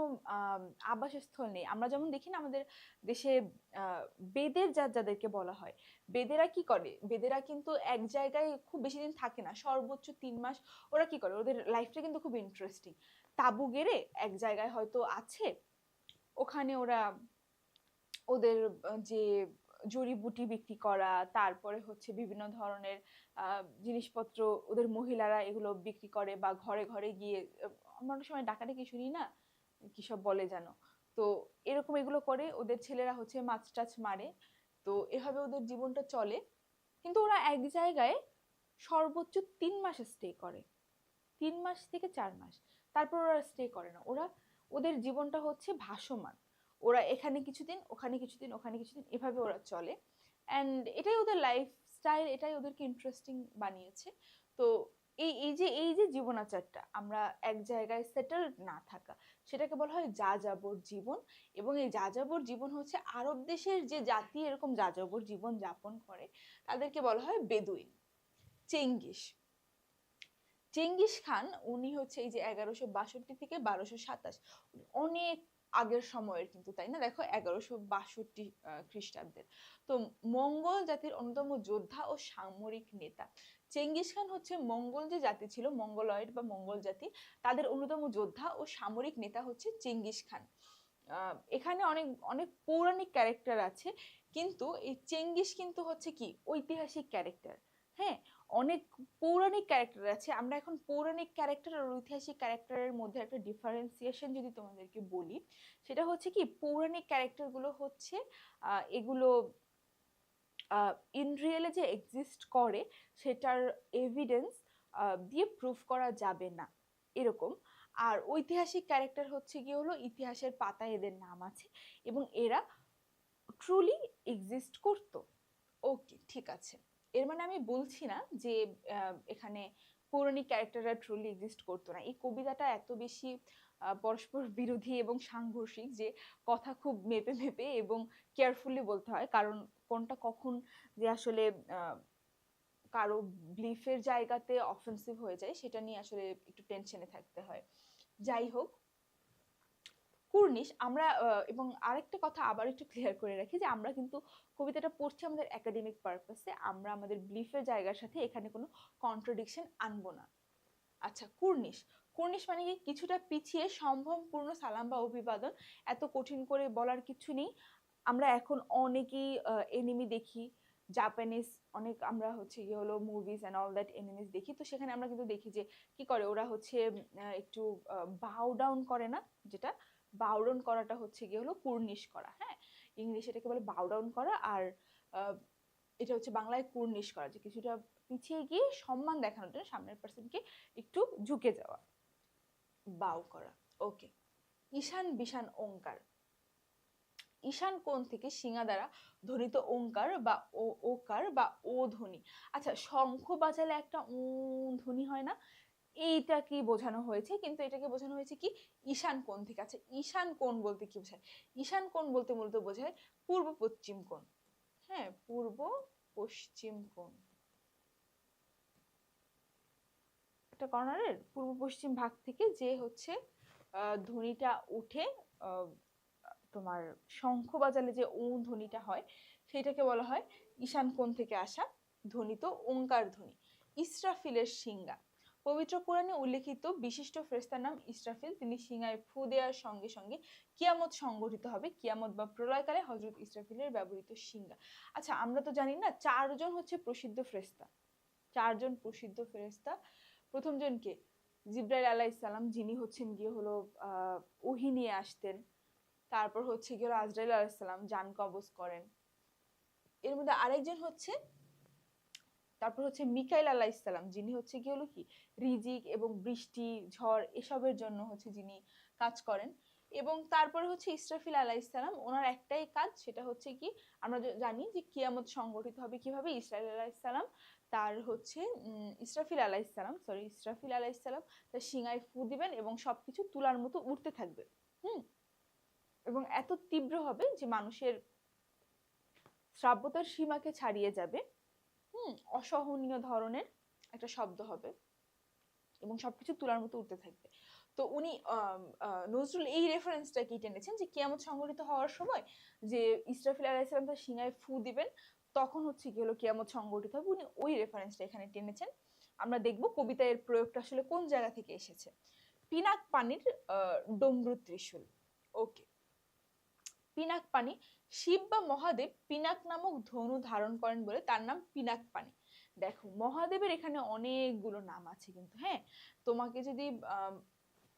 Speaker 1: আবাসস্থল নেই। আমরা যেমন দেখি না আমাদের দেশে বেদের জাত যাদেরকে বলা হয়, বেদেরা কি করে, বেদেরা কিন্তু এক জায়গায় খুব বেশি দিন থাকে না, সর্বোচ্চ 3 মাস। ওরা কি করে, ওদের লাইফটা কিন্তু খুব ইন্টারেস্টিং। তাবু গেড়ে এক জায়গায় হয়তো আছে, ওখানে ওরা ওদের যে জড়িবুটি বিক্রি করা, তারপরে হচ্ছে বিভিন্ন ধরনের জিনিসপত্র ওদের মহিলারা এগুলো বিক্রি করে, বা ঘরে ঘরে গিয়ে আমরা অনেক সময় ডাকাডাকি শুনি না, কি সব বলে জানো, তো এরকম এগুলো করে। ওদের ছেলেরা হচ্ছে মাছ টাছ মারে। তো এভাবে ওদের জীবনটা চলে। কিন্তু ওরা এক জায়গায় সর্বোচ্চ 3 মাস স্টে করে, 3 মাস থেকে 4 মাস। তারপর ওরা স্টে করে না, ওরা ওদের জীবনটা হচ্ছে ভাসমান। ওরা এখানে কিছুদিন, ওখানে কিছুদিন, ওখানে কিছুদিন, এভাবে ওরা চলে। অ্যান্ড এটাই ওদের লাইফস্টাইল, এটাই ওদেরকে ইন্টারেস্টিং বানিয়েছে। তো এই যে জীবনাচারটা, আমরা এক জায়গায় সেটেল না থাকা, সেটাকে বলা হয় যাযাবর জীবন। এবং এই যাযাবর জীবন হচ্ছে আরব দেশের যে জাতি এরকম যাযাবর জীবন যাপন করে, তাদেরকে বলা হয় বেদুইন। চেঙ্গিস। চেঙ্গিস খান উনি হচ্ছে এই যে 1162 থেকে 1227, অনেক আগের সময়ের কিন্তু, তাই না? দেখো 1162 খ্রিস্টাব্দের। তো মঙ্গল জাতির অন্যতম যোদ্ধা ও সামরিক নেতা। চেঙ্গিস খান হচ্ছে মঙ্গল যে জাতি ছিল, মঙ্গলয়েড বা মঙ্গল জাতি, তাদের অন্যতম যোদ্ধা ও সামরিক নেতা হচ্ছে চেঙ্গিস খান। এখানে অনেক অনেক পৌরাণিক ক্যারেক্টার আছে, কিন্তু এই চেঙ্গিস কিন্তু হচ্ছে কি ঐতিহাসিক ক্যারেক্টার। হ্যাঁ, অনেক পৌরাণিক ক্যারেক্টার আছে। আমরা এখন পৌরাণিক ক্যারেক্টার আর ঐতিহাসিক ক্যারেক্টারের মধ্যে একটা ডিফারেন্সিয়েশন যদি তোমাদেরকে বলি, সেটা হচ্ছে কি, পৌরাণিক ক্যারেক্টার গুলো হচ্ছে এগুলো ইন রিয়েলে যে এক্সিস্ট করে সেটার এভিডেন্স দিয়ে প্রুফ করা যাবে না, এরকম। আর ঐতিহাসিক ক্যারেক্টার হচ্ছে কি হলো, ইতিহাসের পাতায় এদের নাম আছে এবং এরা ট্রুলি এক্সিস্ট করতো। ওকে, ঠিক আছে। এর মানে আমি বলছি না যে এখানে পৌরাণিক ক্যারেক্টাররা ট্রুলি এক্সিস্ট করতো না। এই কবিতাটা এত বেশি পরস্পর বিরোধী এবং সাংঘর্ষিক যে কথা খুব মেপে মেপে এবং কেয়ারফুলি বলতে হয়, কারণ কোনটা কখন যে আসলে কারো বিলিফের জায়গাতে অফেন্সিভ হয়ে যায় সেটা নিয়ে আসলে একটু টেনশনে থাকতে হয়। যাই হোক, কুর্নিশ আমরা এবং আরেকটা কথা আবার একটু ক্লিয়ার করে রাখি, যে আমরা কিন্তু কবিতাটা পড়ছি আমাদের একাডেমিক পারপাসে, আমরা আমাদের বিলিফের জায়গার সাথে এখানে কোনো কন্ট্রাডিকশন আনবো না। আচ্ছা, কুর্নিশ। কুর্নিশ মানে কি, কিছুটা পিছিয়ে সম্ভ্রমপূর্ণ সালাম বা অভিবাদন। এত কঠিন করে বলার কিছু নেই। আমরা এখন অনেকেই এনিমি দেখি, জাপানিজ অনেক, আমরা হচ্ছে কি হলো movies and all that animes দেখি, তো সেখানে আমরা কিন্তু দেখি যে কি করে ওরা হচ্ছে একটু বাউ ডাউন করে না, যেটা বাউ ডাউন করাটা হচ্ছে কি হলো কুর্নিশ করা। হ্যাঁ, ইংলিশে এটাকে বলে বাউ ডাউন করা, আর এটা হচ্ছে বাংলায় কুর্নিশ করা, যে কিছুটা পিছিয়ে গিয়ে সম্মান দেখানোর জন্য সামনের পার্সনকে একটু ঝুঁকে যাওয়া, বাউ করা। ওকে, ঈশান বিশান ওঙ্কার। ঈশান কোণ থেকে শিঙা দ্বারা ধ্বনিত ওঙ্কার বা ওকার বা ও ধ্বনি। আচ্ছা, শঙ্খ বাজালে একটা ও ধ্বনি হয় না, এইটা কি বোঝানো হয়েছে, কিন্তু এটাকে বোঝানো হয়েছে কি ঈশান কোণ থেকে। আচ্ছা, ঈশান কোণ বলতে কি বোঝায়? ঈশান কোণ বলতে মূলত বোঝায় পূর্ব পশ্চিম কোণ। হ্যাঁ, পূর্ব পশ্চিম কোণ, একটা কর্নারের পূর্ব পশ্চিম ভাগ থেকে যে হচ্ছে ধ্বনিটা উঠে তোমার শঙ্খ বাজালে যে ও ধ্বনিটা হয় সেটাকে বলা হয় ঈশান কোণ থেকে আসা ধ্বনিত ওঙ্কার ধ্বনি। ইসরাফিলের সিংহা। পবিত্র কোরআনে উল্লেখিত বিশিষ্ট ফেরেশতার নাম ইসরাফিল। তিনি সিংহায় ফু দেওয়ার সঙ্গে সঙ্গে কিয়ামত সংঘটিত হবে। কিয়ামত বা প্রলয়কালে হযরত ইসরাফিলের ব্যবহৃত সিংহা। আচ্ছা, আমরা তো জানি না চারজন হচ্ছে প্রসিদ্ধ ফেরেশতা। চারজন প্রসিদ্ধ ফেরেশতা। প্রথম জন কে? জিব্রাইল আলাইহিস সালাম, যিনি হচ্ছেন গিয়ে হলো ওহী নিয়ে আসতেন। তারপর হচ্ছে গিয়ে আজরাইল আলাইহিস সালাম, জান কবজ করেন। এর মধ্যে আরেকজন হচ্ছে, তারপর হচ্ছে মিকাইল আলাইহিস সালাম, যিনি হচ্ছে কি হলো কি রিজিক এবং বৃষ্টি ঝড় এসবের জন্য হচ্ছে যিনি কাজ করেন। এবং তারপরে হচ্ছে ইসরাফিল আলাইহিস সালাম, ওনার একটাই কাজ, সেটা হচ্ছে কি আমরা জানি যে কিয়ামত সংগঠিত হবে কিভাবে। ইসরাইল আলাইহিস সালাম তার হচ্ছে ইসরাফিল আলাইহিস সালাম তার সিংহায় ফু দিবেন এবং সবকিছু তুলার মতো উঠতে থাকবে। এবং এত তীব্র হবে যে মানুষের শ্রাব্যতার সীমাকে ছাড়িয়ে যাবে। অসহনীয় ধরনের একটা শব্দ হবে এবং সবকিছু তুলার মতো উঠতে থাকবে। তো উনি নজরুল এই রেফারেন্সটা কি টেনেছেন যে কিয়ামত সংঘটিত হওয়ার সময় যে ইসরাফিল আলাইহিস সালাম তার সিংহায় ফু দিবেন, তখন হচ্ছে কি হলো কিয়ামত সংঘটিত হবে। উনি ওই রেফারেন্সটা এখানে টেনেছেন। আমরা দেখব কবিতায় এর প্রয়োগটা আসলে কোন জায়গা থেকে এসেছে। পিনাক পানির ডমরু ত্রিশূল। ওকে, পিনাক পানি। শিব বা মহাদেব পিনাক নামক ধনু ধারণ করেন বলে তার নাম পিনাক পানি। দেখো, মহাদেবের এখানে অনেকগুলো নাম আছে কিন্তু। হ্যাঁ, তোমাকে যদি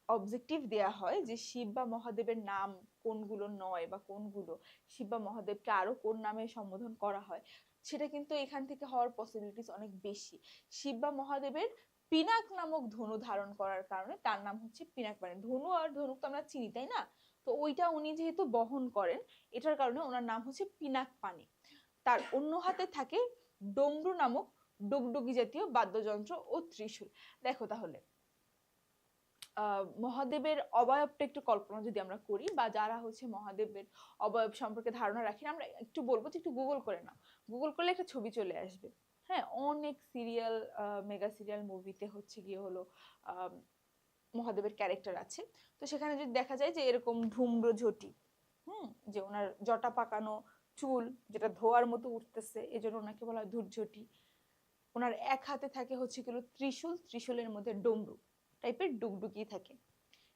Speaker 1: অবজেক্টিভ দেয়া হয় যে শিব বা মহাদেবের নাম কোনগুলো নয় বা কোনগুলো, শিব বা মহাদেবকে আরো কোন নামে সম্বোধন করা হয়, সেটা কিন্তু এখান থেকে হওয়ার পসিবিলিটিস অনেক বেশি। শিব বা মহাদেবের পিনাক নামক ধনু ধারণ করার কারণে তার নাম হচ্ছে পিনাক পানি। ধনু আর ধনুক তো আমরা চিনি, তাই না? তো ওইটা উনি যেহেতু বহন করেন, এটার কারণে ওনার নাম হচ্ছে পিনাক পানি। তার অন্য হাতে থাকে ডমরু নামক ডুগডুগি জাতীয় বাদ্যযন্ত্র ও ত্রিশূল। দেখো তাহলে মহাদেবের অবয়বটা একটু কল্পনা যদি আমরা করি, বা যারা হচ্ছে মহাদেবের অবয়ব সম্পর্কে ধারণা রাখি না, আমরা একটু বলবো যে একটু গুগল করে নাও। গুগল করলে একটা ছবি চলে আসবে। হ্যাঁ, অনেক সিরিয়াল, মেগা সিরিয়াল মুভিতে হচ্ছে গিয়ে হলো মহাদেবের ক্যারেক্টার আছে। তো সেখানে যদি দেখা যায় যে এরকম ধূম্র ঝটি, যে ওনার জটা পাকানো চুল যেটা ধোয়ার মতো উঠতেছে, এজন্য ওনাকে বলা হয় ধূর্ঝটি। ওনার এক হাতে থাকে হচ্ছে গেল ত্রিশূল, ত্রিশূলের মধ্যে ডমরু টাইপের ডুগডুগি থাকে,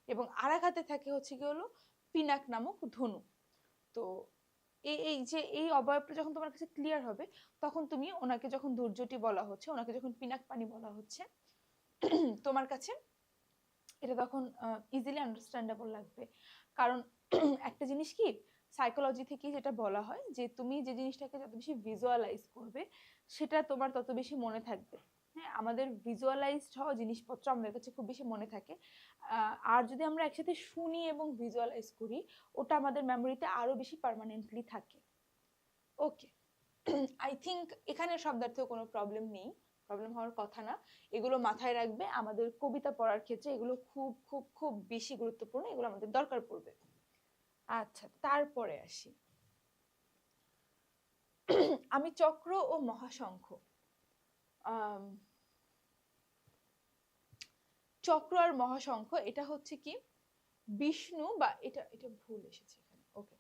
Speaker 1: এবং আর এক হাতে থাকে হচ্ছে কি হলো পিনাক নামক ধনু। তো এই যে এই অবয়বটা যখন তোমার কাছে ক্লিয়ার হবে, তখন তুমি ওনাকে যখন ধূর্যটি বলা হচ্ছে, ওনাকে যখন পিনাক পানি বলা হচ্ছে, তোমার কাছে এটা তখন ইজিলি আন্ডারস্ট্যান্ডেবল লাগবে। কারণ একটা জিনিস কি, সাইকোলজি থেকে যেটা বলা হয় যে তুমি যে জিনিসটাকে যত বেশি ভিজুয়ালাইজ করবে, সেটা তোমার তত বেশি মনে থাকবে। হ্যাঁ, আমাদের ভিজুয়ালাইজড হওয়া জিনিসপত্র আমাদের কাছে খুব বেশি মনে থাকে। আর যদি আমরা একসাথে শুনি এবং ভিজুয়ালাইজ করি, ওটা আমাদের মেমোরিতে আরো বেশি পার্মানেন্টলি থাকে। ওকে, আই থিঙ্ক এখানে শব্দার্থেও কোনো প্রবলেম নেই, প্রবলেম হওয়ার কথা না। এগুলো মাথায় রাখবে, আমাদের কবিতা পড়ার ক্ষেত্রে এগুলো খুব খুব খুব বেশি গুরুত্বপূর্ণ, এগুলো আমাদের দরকার পড়বে। আচ্ছা, তারপরে আসি আমি চক্র ও মহাশঙ্খ। চক্র আর মহাশঙ্খ এটা হচ্ছে কি বিষ্ণু, বা এটা এটা ভুল এসেছে এখানে। ওকে,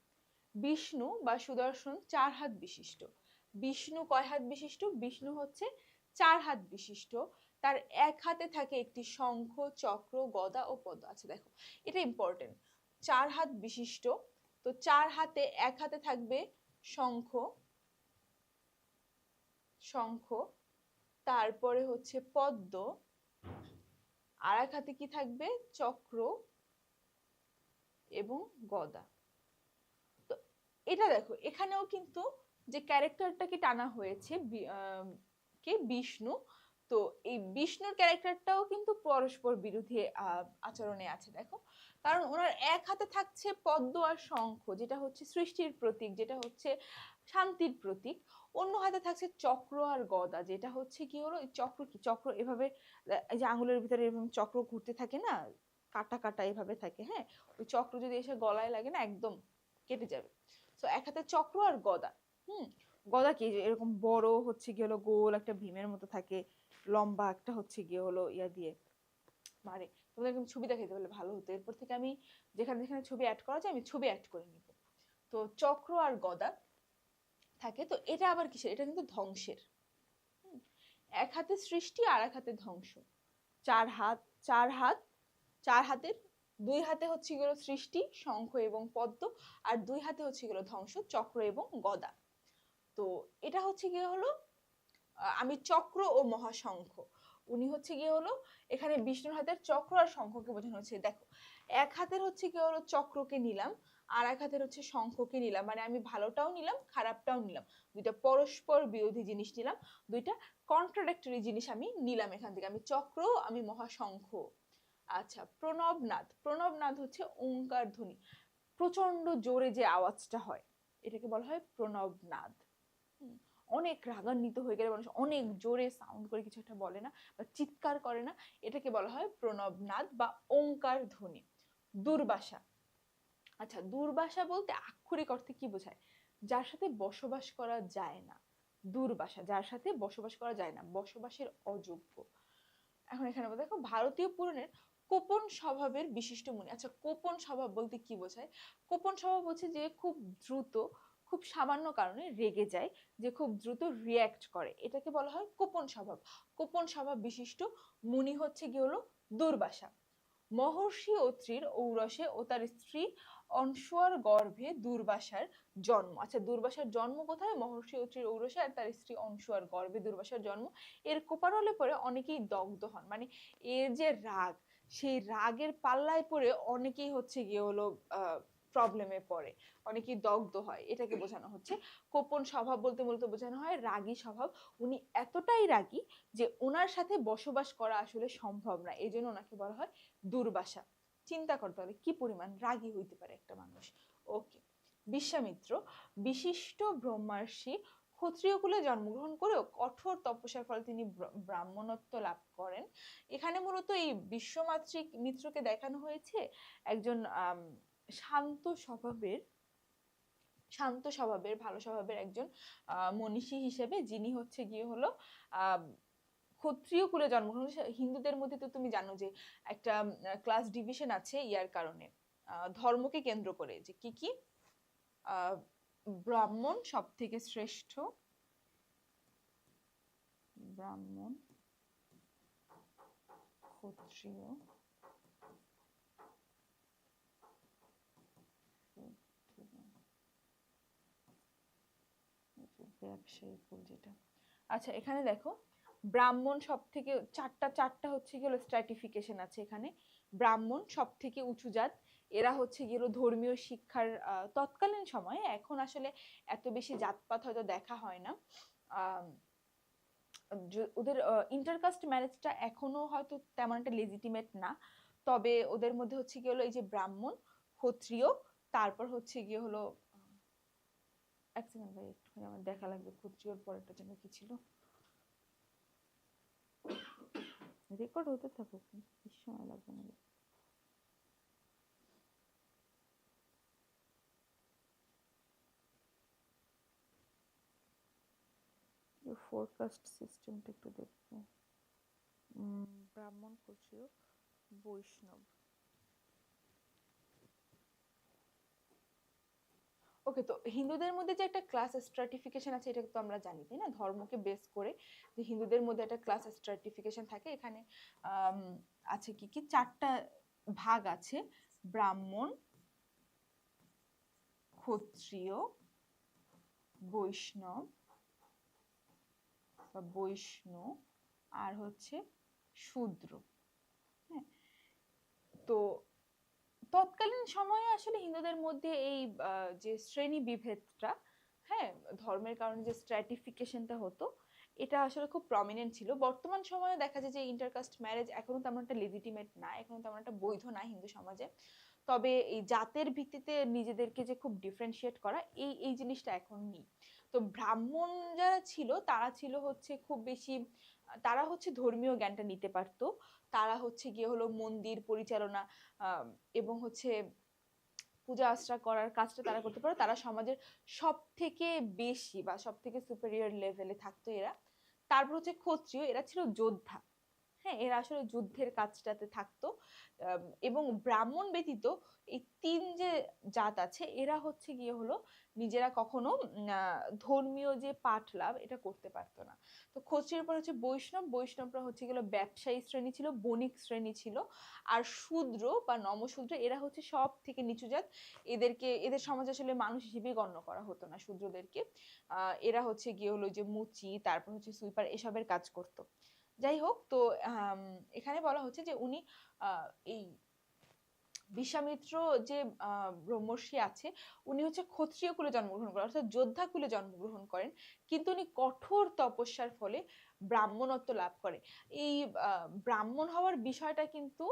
Speaker 1: বিষ্ণু বা সুদর্শন 4 হাত বিশিষ্ট। বিষ্ণু কয় হাত বিশিষ্ট? বিষ্ণু হচ্ছে 4 হাত বিশিষ্ট। তার এক হাতে থাকে একটি শঙ্খ, চক্র, গদা ও পদ্ম। আচ্ছা দেখো, এটা ইম্পর্টেন্ট। 4 হাত বিশিষ্ট, তো 4 হাতে, এক হাতে থাকবে শঙ্খ, শঙ্খ, তারপরে হচ্ছে পদ্ম, আর এক হাতে কি থাকবে? চক্র এবং গদা। তো এটা দেখো, এখানেও কিন্তু যে ক্যারেক্টারটাকে টানা হয়েছে কে বিষ্ণু, তো এই বিষ্ণুর ক্যারেক্টারটাও কিন্তু পরস্পর বিরোধী আচরণে আছে। দেখো, কারণ ওনার এক হাতে থাকছে পদ্ম আর শঙ্খ, যেটা হচ্ছে সৃষ্টির প্রতীক, যেটা হচ্ছে শান্তির প্রতীক। অন্য হাতে থাকছে চক্র আর গদা, যেটা হচ্ছে কি হলো চক্র, কি চক্র এভাবে এই যে আঙুলের ভিতরে এরকম চক্র ঘুরতে থাকে না, কাটা কাটা এভাবে থাকে। হ্যাঁ, ওই চক্র যদি এসে গলায় লাগে না, একদম কেটে যাবে। তো এক হাতে চক্র আর গদা। গদা কি এরকম বড় হচ্ছে গিয়ে হলো গোল একটা ভীমের মতো থাকে, লম্বা একটা হচ্ছে গিয়ে হলো ইয়া দিয়ে মারে। তো তোমাদেরকে আমি ছবি দেখাইতে পারলে ভালো হতো, এরপর থেকে আমি যেখানে যেখানে ছবি অ্যাড করা যায় আমি ছবি অ্যাড করে নিব। তো চক্র আর গদা থাকে। তো এটা আবার কিসের? এটা কিন্তু ধ্বংসের। এক হাতে সৃষ্টি আর এক হাতে ধ্বংস। চার হাত, চার হাতের দুই হাতে হচ্ছে গেল সৃষ্টি শঙ্খ এবং পদ্ম, আর দুই হাতে হচ্ছে গেল ধ্বংস চক্র এবং গদা। তো এটা হচ্ছে গিয়ে হলো আমি চক্র ও মহাশঙ্খ। উনি হচ্ছে গিয়ে হলো এখানে বিষ্ণুর হাতের চক্র আর শঙ্খকে বোঝানো হচ্ছে। দেখো এক হাতের হচ্ছে গিয়ে হলো চক্রকে নিলাম, আর এক হাতের হচ্ছে শঙ্খকে নিলাম, মানে আমি ভালোটাও নিলাম খারাপটাও নিলাম, দুইটা পরস্পর বিরোধী জিনিস নিলাম, দুইটা কন্ট্রাডিক্টরি জিনিস আমি নিলাম এখান থেকে, আমি চক্র আমি মহাশঙ্খ। আচ্ছা, প্রণবনাদ। প্রণবনাদ হচ্ছে ওঙ্কার ধ্বনি, প্রচন্ড জোরে যে আওয়াজটা হয় এটাকে বলা হয় প্রণবনাদ। অনেক রাগান্বিত হয়ে গেলে মানুষ অনেক জোরে সাউন্ড করে কিছু একটা বলে না বা চিৎকার করে না, এটাকে বলা হয় প্রণবনাদ বা ওঙ্কার ধ্বনি। দুর্বাসা। আচ্ছা, দুর্বাসা বলতে আক্ষরিক অর্থে কি বোঝায়? যার সাথে বসবাস করা যায় না। দুর্বাসা, যার সাথে বসবাস করা যায় না, বসবাসের অযোগ্য। এখন এখানে দেখো ভারতীয় পুরাণের কোপন স্বভাবের বিশিষ্ট মুনি। আচ্ছা, কোপন স্বভাব বলতে কি বোঝায়? কোপন স্বভাব হচ্ছে যে খুব দ্রুত, খুব সামান্য কারণে রেগে যায়, যে খুব দ্রুত রিয়্যাক্ট করে, এটাকে বলা হয় কোপন স্বভাব। কোপন স্বভাব বিশিষ্ট মুনি হচ্ছে কি হলো দুর্বাসা। মহর্ষি অত্রির ঔরসে ও তার স্ত্রী অনস্বর গর্ভে দুর্বাসার জন্ম। আচ্ছা, দুর্বাসার জন্ম কোথায়? মহর্ষি অত্রির ঔরসে আর তার স্ত্রী অনস্বর গর্ভে দুর্বাসার জন্ম। এর কোপারলে পরে অনেকেই দগ্ধ হন, মানে এর যে রাগ, সেই রাগের পাল্লায় পড়ে অনেকেই হচ্ছে গিয়ে হলো প্রবলেমে পড়ে, অনেকেই দগ্ধ হয়, এটাকে বোঝানো হচ্ছে। কোপন স্বভাব বলতে মূলত বোঝানো হয় রাগী স্বভাব। উনি এতটাই রাগী যে ওনার সাথে বসবাস করা আসলে সম্ভব না, এই জন্য ওনাকে বলা হয় দুর্বাসা। চিন্তা করতে হবে কি পরিমাণ রাগী হইতে পারে একটা মানুষ। ওকে। বিশ্বামিত্র বিশিষ্ট ব্রহ্মর্ষি, ক্ষত্রিয় কুলে জন্মগ্রহণ করেও কঠোর তপস্যার ফলে তিনি ব্রাহ্মণত্ব লাভ করেন। এখানে মূলত এই বিশ্বমাত্রিক মিত্রকে দেখানো হয়েছে একজন শান্ত স্বভাবের ভালো স্বভাবের একজন মনীষী হিসেবে, যিনি হচ্ছে গিয়ে হলো ক্ষত্রিয় কুলে জন্মগ্রহণ। হিন্দুদের মধ্যে তো তুমি জানো যে একটা ক্লাস ডিভিশন আছে ইয়ার কারণে, ধর্মকে কেন্দ্র করে, যে কি কি ব্রাহ্মণ সব থেকে শ্রেষ্ঠ, ব্রাহ্মণ, ক্ষত্রিয়, ব্যবসায়ী কুল যেটা। আচ্ছা, এখানে দেখো ব্রাহ্মণ সব থেকে চারটা হচ্ছে গেল স্ট্র্যাটিফিকেশন আছে এখানে। ব্রাহ্মণ সব থেকে উঁচু জাত, এরা হচ্ছে গেল ধর্মীয় শিক্ষার তৎকালীন সময়ে, এখন আসলে এত বেশি জাতপাত হয়তো দেখা হয় না, ওদের ইন্টারকাস্ট ম্যারেজটা এখনো হয়তো তেমন একটা লেজিটিমেট না, তবে ওদের মধ্যে হচ্ছে গিয়ে হলো এই যে ব্রাহ্মণ, ক্ষত্রিয়, তারপর হচ্ছে গিয়ে হলো এক সেকেন্ড ভাই, একটুখানি আমার দেখা লাগবে ক্ষত্রিয়র পরেরটা যেন কি ছিল, রেকর্ড হতে থাকুক, বেশি সময় লাগবে না। ফোরকাস্ট সিস্টেমটা একটু দেখবো। ব্রাহ্মণ, ক্ষত্রিয়, বৈষ্ণব। ওকে, তো হিন্দুদের মধ্যে যে একটা ক্লাস স্ট্রাটিফিকেশন আছে এটা তো আমরা জানি, তাই না? ধর্মকে বেস করে যে হিন্দুদের মধ্যে একটা ক্লাস স্ট্রাটিফিকেশন থাকে, এখানে আছে কি কি চারটা ভাগ আছে, ব্রাহ্মণ, ক্ষত্রিয়, বৈষ্ণব বা বৈষ্ণব, আর হচ্ছে শূদ্র। হ্যাঁ, তো তৎকালীন সময়ে আসলে হিন্দুদের মধ্যে এই যে শ্রেণী বিভেদটা, হ্যাঁ, ধর্মের কারণে যে স্ট্র্যাটিফিকেশনটা হতো, এটা আসলে খুব প্রমিনেন্ট ছিল। বর্তমান সময়ে দেখা যায় যে ইন্টারকাস্ট ম্যারেজ এখনো তেমন একটা লেজিটিমেট না, এখনো তেমন একটা বৈধ না হিন্দু সমাজে। তবে এই জাতের ভিত্তিতে নিজেদেরকে যে খুব ডিফারেন্সিয়েট করা, এই জিনিসটা এখন নেই। তো ব্রাহ্মণ যারা ছিল তারা ছিল হচ্ছে খুব বেশি, তারা হচ্ছে ধর্মীয় জ্ঞানটা নিতে পারতো, তারা হচ্ছে গিয়ে হলো মন্দির পরিচালনা এবং হচ্ছে পূজা আশ্রা করার কাজটা তারা করতে পারো, তারা সমাজের সব থেকে বেশি বা সব থেকে সুপেরিয়র লেভেলে থাকতো এরা। তারপর হচ্ছে ক্ষত্রিয়, এরা ছিল যোদ্ধা, হ্যাঁ, এরা আসলে যুদ্ধের কাজটাতে থাকতো। এবং ব্রাহ্মণ ব্যতীত এই 3 যে জাত আছে এরা হচ্ছে গিয়ে হলো নিজেরা কখনো ধর্মীয় যে পাঠ লাভ এটা করতে পারতো না। তো ক্ষত্রিয়ের পর হচ্ছে বৈষ্ণব, বৈষ্ণবরা হচ্ছে গেলো ব্যবসায়ী শ্রেণী ছিল, বণিক শ্রেণী ছিল। আর শূদ্র বা নমশূদ্র এরা হচ্ছে সব থেকে নিচু জাত। এদের সমাজে আসলে মানুষ হিসেবে গণ্য করা হতো না শূদ্রদেরকে। এরা হচ্ছে গিয়ে হলো যে মুচি, তারপর হচ্ছে সুইপার, এসবের কাজ করতো। যাই হোক, তো এখানে বলা হচ্ছে যে উনি এই বিশ্বামিত্র যে ব্রহ্মর্ষি আছে উনি হচ্ছে ক্ষত্রিয় কুলে জন্মগ্রহণ করেন, অর্থাৎ যোদ্ধা কুলে জন্মগ্রহণ করেন, কিন্তু উনি কঠোর তপস্যার ফলে ব্রাহ্মণত্ব লাভ করে। এই ব্রাহ্মণ হওয়ার বিষয়টা কিন্তু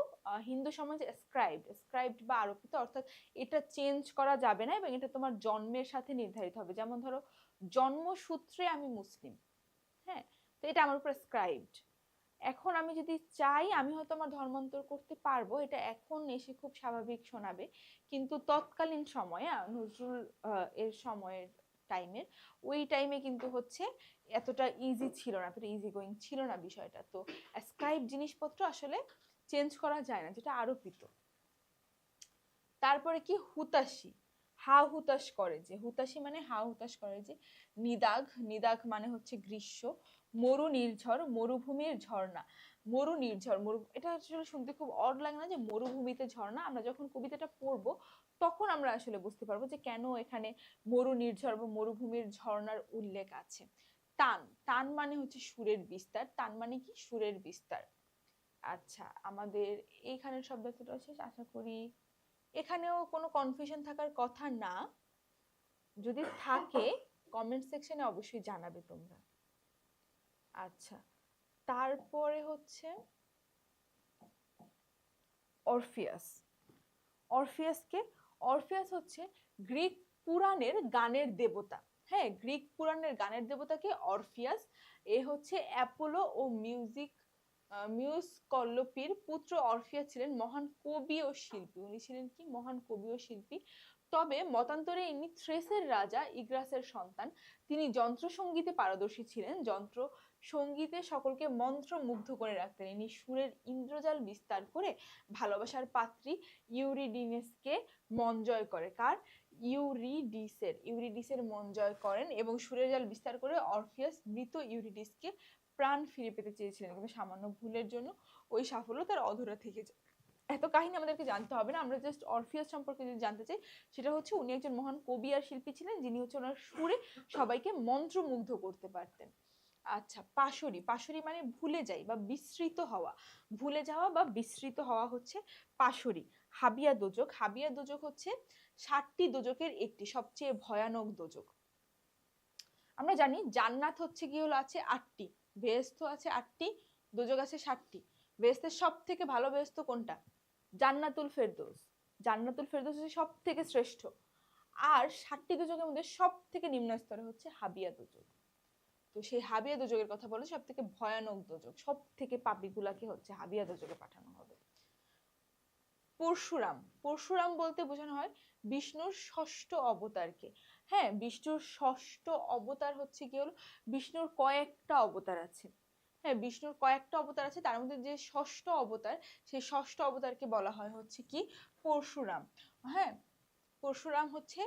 Speaker 1: হিন্দু সমাজে স্ক্রাইবড বা আরোপিত, অর্থাৎ এটা চেঞ্জ করা যাবে না এবং এটা তোমার জন্মের সাথে নির্ধারিত হবে। যেমন ধরো জন্মসূত্রে আমি মুসলিম, হ্যাঁ, তো এটা আমার উপর স্ক্রাইবড। এখন আমি যদি চাই আমি হয়তো আমার ধর্মান্তর করতে পারবো, এটা এখন এসে খুব স্বাভাবিক শোনাবে, কিন্তু তৎকালীন সময়ে নজরুল এর সময়ের টাইমের ওই টাইমে কিন্তু হচ্ছে এতটা ইজি ছিল না, এতটা ইজি গোয়িং ছিল না বিষয়টা। তো অ্যাসক্রাইব জিনিসপত্র আসলে চেঞ্জ করা যায় না, যেটা আরোপিত। তারপরে কি হুতাশি, হা হুতাশ করে যে, হুতাশি মানে হা হুতাশ করে যে। নিদাঘ, নিদাঘ মানে হচ্ছে গ্রীষ্ম। মরু নির্ঝর, মরুভূমির ঝর্ণা। মরু নির্ঝর, এটা আসলে শুনতে খুব অড লাগে না যে মরুভূমিতে ঝর্ণা? আমরা যখন কবিতাটা পড়বো তখন আমরা আসলে বুঝতে পারবো যে কেন এখানে মরু নির্ঝর বা মরুভূমির ঝর্ণার উল্লেখ আছে। তান, তান মানে হচ্ছে সুরের বিস্তার। তান মানে কি? সুরের বিস্তার। আচ্ছা, আমাদের এইখানের শব্দার্থটা শেষ, আশা করি এখানেও কোনো কনফিউশন থাকার কথা না। যদি থাকে কমেন্ট সেকশনে অবশ্যই জানাবে তোমরা। আচ্ছা, তারপরে হচ্ছে অরফিয়াস। অরফিয়াসকে, অরফিয়াস হচ্ছে গ্রিক পুরাণের গানের দেবতা। হ্যাঁ, গ্রিক পুরাণের গানের দেবতাকে অরফিয়াস। এ হচ্ছে অ্যাপোলো ও মিউস কল্লোপির পুত্র। অরফিয়াস ছিলেন মহান কবি ও শিল্পী। উনি ছিলেন কি? মহান কবি ও শিল্পী। তবে মতান্তরে ইনি থ্রেসের রাজা ইগ্রাসের সন্তান। তিনি যন্ত্র সঙ্গীতে পারদর্শী ছিলেন। যন্ত্র সঙ্গীতে সকলকে মন্ত্রমুগ্ধ করে রাখতেন। ইনি সুরের ইন্দ্রজাল বিস্তার করে ভালোবাসার পাত্রী ইউরিডিনেসকে মন জয় করে। কার? ইউরিডিসের মন জয় করেন এবং সুরের জাল বিস্তার করে অরফিয়াস মৃত ইউরিডিসকে প্রাণ ফিরে পেতে চেয়েছিলেন, কিন্তু সামান্য ভুলের জন্য ওই সাফল্য তার অধরা থেকে যায়। এত কাহিনী আমাদেরকে জানতে হবে না, আমরা জাস্ট অরফিয়াস সম্পর্কে যদি জানতে চাই, সেটা হচ্ছে উনি একজন মহান কবি আর শিল্পী ছিলেন, যিনি হচ্ছে ওনার সুরে সবাইকে মন্ত্রমুগ্ধ করতে পারতেন। আচ্ছা, পাশরি, পাশরি মানে ভুলে যাই বা বিস্মৃত হওয়া। ভুলে যাওয়া বা বিস্মৃত হওয়া হচ্ছে পাশরি। হাবিয়া দোজক, হাবিয়া দোজক হচ্ছে 60টি দোজকের একটি, সবচেয়ে ভয়ানক দোজক। আমরা জানি জান্নাত হচ্ছে কি হলো আছে 8টি, বেহেশত আছে 8টি, দোজক আছে 60টি। বেহেশতের সব থেকে ভালো বেহেশত কোনটা? জান্নাতুল ফেরদৌস। জান্নাতুল ফেরদৌস হচ্ছে সব থেকে শ্রেষ্ঠ। আর 60টি দোজকের মধ্যে সব থেকে নিম্ন স্তরে হচ্ছে হাবিয়া দোজক। তো সেই হাবিয়া দোজকের কথা বলে, সব থেকে ভয়ানক দোজক, সব থেকে পাপীগুলাকে হচ্ছে হাবিয়া দোজকে পাঠানো হবে। পরশুরাম, পরশুরাম বলতে বোঝানো হয় বিষ্ণুর ষষ্ঠ অবতারকে। হ্যাঁ, বিষ্ণুর ষষ্ঠ অবতার হচ্ছে কি হলো, বিষ্ণুর কয়েকটা অবতার আছে। হ্যাঁ, বিষ্ণুর কয়েকটা অবতার আছে, তার মধ্যে যে ষষ্ঠ অবতার, সেই ষষ্ঠ অবতারকে বলা হয় হচ্ছে কি পরশুরাম। হ্যাঁ, পরশুরাম হচ্ছে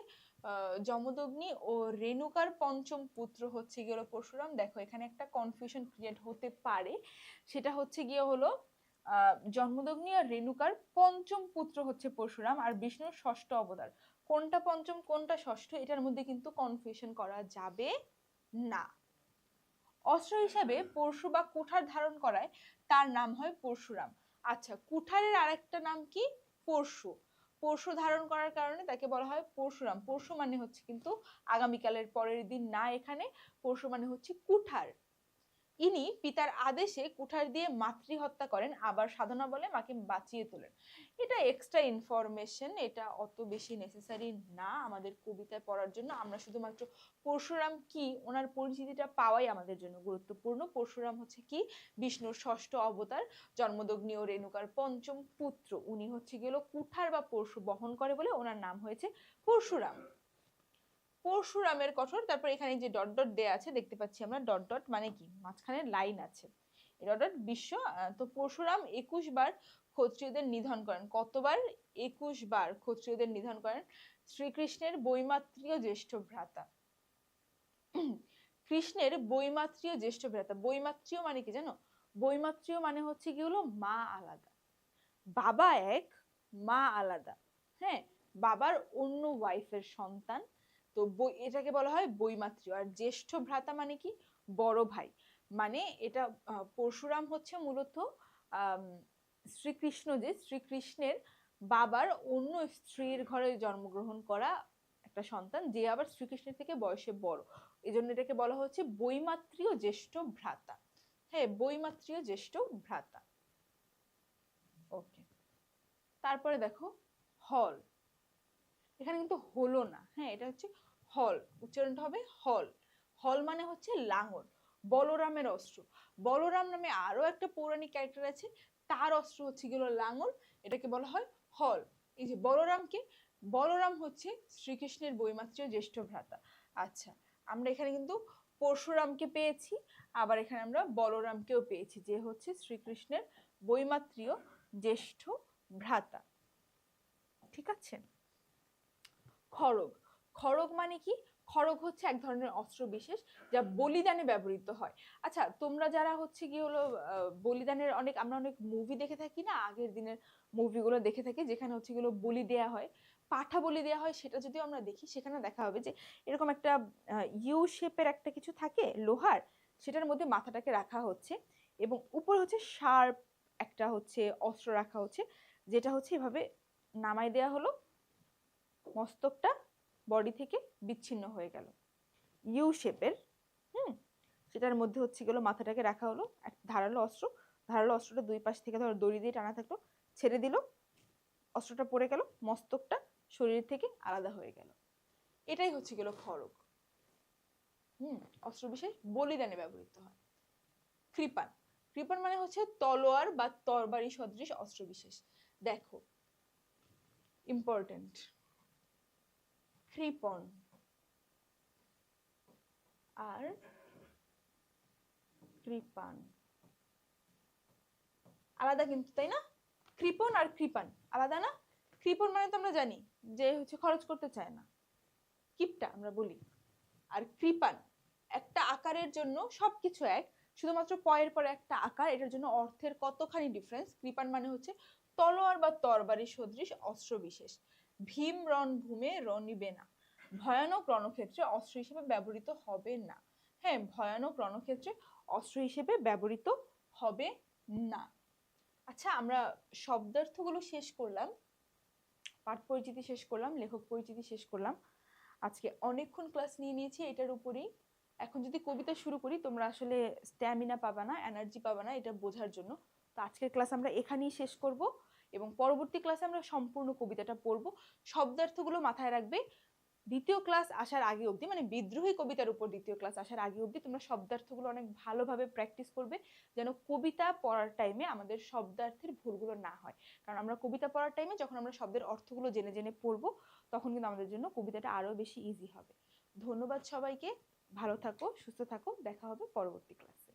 Speaker 1: যমদগ্নি ও রেণুকার পঞ্চম পুত্র হচ্ছে গিয়ে হলো পরশুরাম। দেখো এখানে একটা কনফিউশন ক্রিয়েট হতে পারে, সেটা হচ্ছে গিয়ে হলো জন্মদগ্নি আর রেণুকার পঞ্চম পুত্র হচ্ছে পরশুরাম, আর বিষ্ণুর ষষ্ঠ অবতার। কোনটা পঞ্চম কোনটা ষষ্ঠ এটার মধ্যে কিন্তু কনফিউশন করা যাবে না। অস্ত্র হিসাবে পরশু বা কুঠার ধারণ করায় তার নাম হয় পরশুরাম। আচ্ছা, কুঠারের আরেকটা নাম কি? পরশু। পরশু ধারণ করার কারণে তাকে বলা হয় পরশুরাম। পরশু মানে হচ্ছে কিন্তু আগামীকালের পরের দিন না, এখানে পরশু মানে হচ্ছে কুঠার। ইনি পিতার আদেশে কুঠার দিয়ে মাতৃ হত্যা করেন, আবার সাধনা বলে মাকে বাঁচিয়ে তোলেন। এটা এক্সট্রা ইনফরমেশন, এটা অত বেশি নেসেসারি না আমাদের কবিতায় পড়ার জন্য। আমরা শুধুমাত্র পরশুরাম কি ওনার পরিচিতিটা পাওয়াই আমাদের জন্য গুরুত্বপূর্ণ। পরশুরাম হচ্ছে কি বিষ্ণুর ষষ্ঠ অবতার, জন্মদগ্নি ও রেণুকার পঞ্চম পুত্র। উনি হচ্ছে গেল কুঠার বা পরশু বহন করে বলে ওনার নাম হয়েছে পরশুরাম। পরশুরামের কঠোর, তারপর এখানে যে ডট ডট দেয়া আছে দেখতে পাচ্ছি আমরা, ডট ডট মানে কি মাঝখানে লাইন আছে, ডট বিশ্ব। তো পরশুরাম 21 বার ক্ষত্রিয়দের নিধন করেন। কতবার? 21 বার ক্ষত্রিয়দের নিধন করেন। শ্রীকৃষ্ণের বৈমাত্রীয় জ্যেষ্ঠ ভ্রাতা। কৃষ্ণের বৈমাত্রীয় জ্যেষ্ঠ ভ্রাতা। বৈমাত্রীয় মানে কি জানো? বৈমাত্রীয় মানে হচ্ছে কি হলো, মা আলাদা, বাবা এক, মা আলাদা। হ্যাঁ, বাবার অন্য ওয়াইফের সন্তান। তো এটাকে বলা হয় বৈমাত্রীয়। আর জ্যেষ্ঠ ভ্রাতা মানে কি? বড় ভাই। মানে এটা পরশুরাম হচ্ছে মূলত শ্রীকৃষ্ণ, যে শ্রীকৃষ্ণের বাবার অন্য স্ত্রীর ঘরে জন্মগ্রহণ করা একটা সন্তান, যে আবার শ্রীকৃষ্ণের থেকে বয়সে বড়। এই জন্য এটাকে বলা হচ্ছে বৈমাত্রীয় জ্যেষ্ঠ ভ্রাতা। হ্যাঁ, বৈমাত্রীয় জ্যেষ্ঠ ভ্রাতা। ওকে, তারপরে দেখো হল। এখানে কিন্তু হলো না, হ্যাঁ, এটা হচ্ছে হল, উচ্চারণটা হবে হল। হল মানে হচ্ছে লাঙল, বলরামের অস্ত্র। বলরাম নামে আরো একটা পৌরাণিক ক্যারেক্টার আছে, তার অস্ত্র হচ্ছে গেল লাঙল, এটাকে বলা হয় হল। এই যে বলরামকে, বলরাম হচ্ছে শ্রীকৃষ্ণের বৈমাত্রীয় জ্যেষ্ঠ ভ্রাতা। আচ্ছা, আমরা এখানে কিন্তু পরশুরামকে পেয়েছি, আবার এখানে আমরা বলরামকেও পেয়েছি, যে হচ্ছে শ্রীকৃষ্ণের বৈমাত্রীয় জ্যেষ্ঠ ভ্রাতা। ঠিক আছে। খড়গ। খড়গ মানে কি? খড়গ হচ্ছে এক ধরনের অস্ত্র বিশেষ যা বলিদানে ব্যবহৃত হয়। আচ্ছা, তোমরা যারা হচ্ছে কি হলো বলিদানের আমরা অনেক মুভি দেখে থাকি না, আগের দিনের মুভিগুলো দেখে থাকি যেখানে হচ্ছে গুলো বলি দেয়া হয়, পাঠা বলি দেয়া হয়, সেটা যদি আমরা দেখি সেখানে দেখা হবে যে এরকম একটা ইউ শেপের একটা কিছু থাকে লোহার, সেটার মধ্যে মাথাটাকে রাখা হচ্ছে এবং উপর হচ্ছে শার্প একটা হচ্ছে অস্ত্র রাখা হচ্ছে, যেটা হচ্ছে এভাবে নামাই দেয়া হলো, মস্তকটা বডি থেকে বিচ্ছিন্ন হয়ে গেল, ইউ শেপের। সেটার মধ্যে হচ্ছে গেল মাথাটাকে রাখা হলো, এক ধারালো অস্ত্র, ধারালো অস্ত্রটা দুই পাশ থেকে ধরো দড়ি দিয়ে টানা থাকলো, ছেড়ে দিল, অস্ত্রটা পড়ে গেল, মস্তকটা শরীর থেকে আলাদা হয়ে গেল। এটাই হচ্ছে গেল খড়গ। অস্ত্র বিশেষ বলিদানে ব্যবহৃত হয়। কৃপান। কৃপান মানে হচ্ছে তলোয়ার বা তরবারি সদৃশ অস্ত্র বিশেষ। দেখো, ইম্পর্টেন্ট, কৃপন আর কৃপান আলাদা কিন্তু, তাই না? কৃপন আর কৃপান আলাদা না? কৃপন মানে তো আমরা জানি যে হচ্ছে খরচ করতে চায় না, কিপটা আমরা বলি। আর কৃপান একটা আকারের জন্য সবকিছু এক, শুধুমাত্র পয়ের পরে একটা আকার, এটার জন্য অর্থের কতখানি ডিফারেন্স। কৃপান মানে হচ্ছে তলোয়ার বা তরবারি সদৃশ অস্ত্র বিশেষ। ভীম রণভূমে রণিবে না, ভয়ানক রণক্ষেত্রে অস্ত্র হিসেবে ব্যবহৃত হবে না। হ্যাঁ, ভয়ানক রণক্ষেত্রে অস্ত্র হিসেবে ব্যবহৃত হবে না। আচ্ছা, আমরা শব্দার্থগুলো শেষ করলাম, পাঠ পরিচিতি শেষ করলাম, লেখক পরিচিতি শেষ করলাম। আজকে অনেকক্ষণ ক্লাস নিয়ে নিয়েছি এটার উপরেই। এখন যদি কবিতা শুরু করি তোমরা আসলে স্ট্যামিনা পাবা না, এনার্জি পাবা না এটা বোঝার জন্য। তো আজকের ক্লাস আমরা এখানেই শেষ করব এবং পরবর্তী ক্লাসে আমরা সম্পূর্ণ কবিতাটা পড়ব। শব্দার্থগুলো মাথায় রাখবে। দ্বিতীয় ক্লাস আসার আগে অবধি, মানে বিদ্রোহী কবিতার উপর দ্বিতীয় ক্লাস আসার আগে অবধি তোমরা শব্দার্থগুলো অনেক ভালোভাবে প্র্যাকটিস করবে, যেন কবিতা পড়ার টাইমে আমাদের শব্দার্থের ভুলগুলো না হয়। কারণ আমরা কবিতা পড়ার টাইমে যখন আমরা শব্দের অর্থগুলো জেনে জেনে পড়বো, তখন কিন্তু আমাদের জন্য কবিতাটা আরো বেশি ইজি হবে। ধন্যবাদ সবাইকে, ভালো থাকো, সুস্থ থাকো, দেখা হবে পরবর্তী ক্লাসে।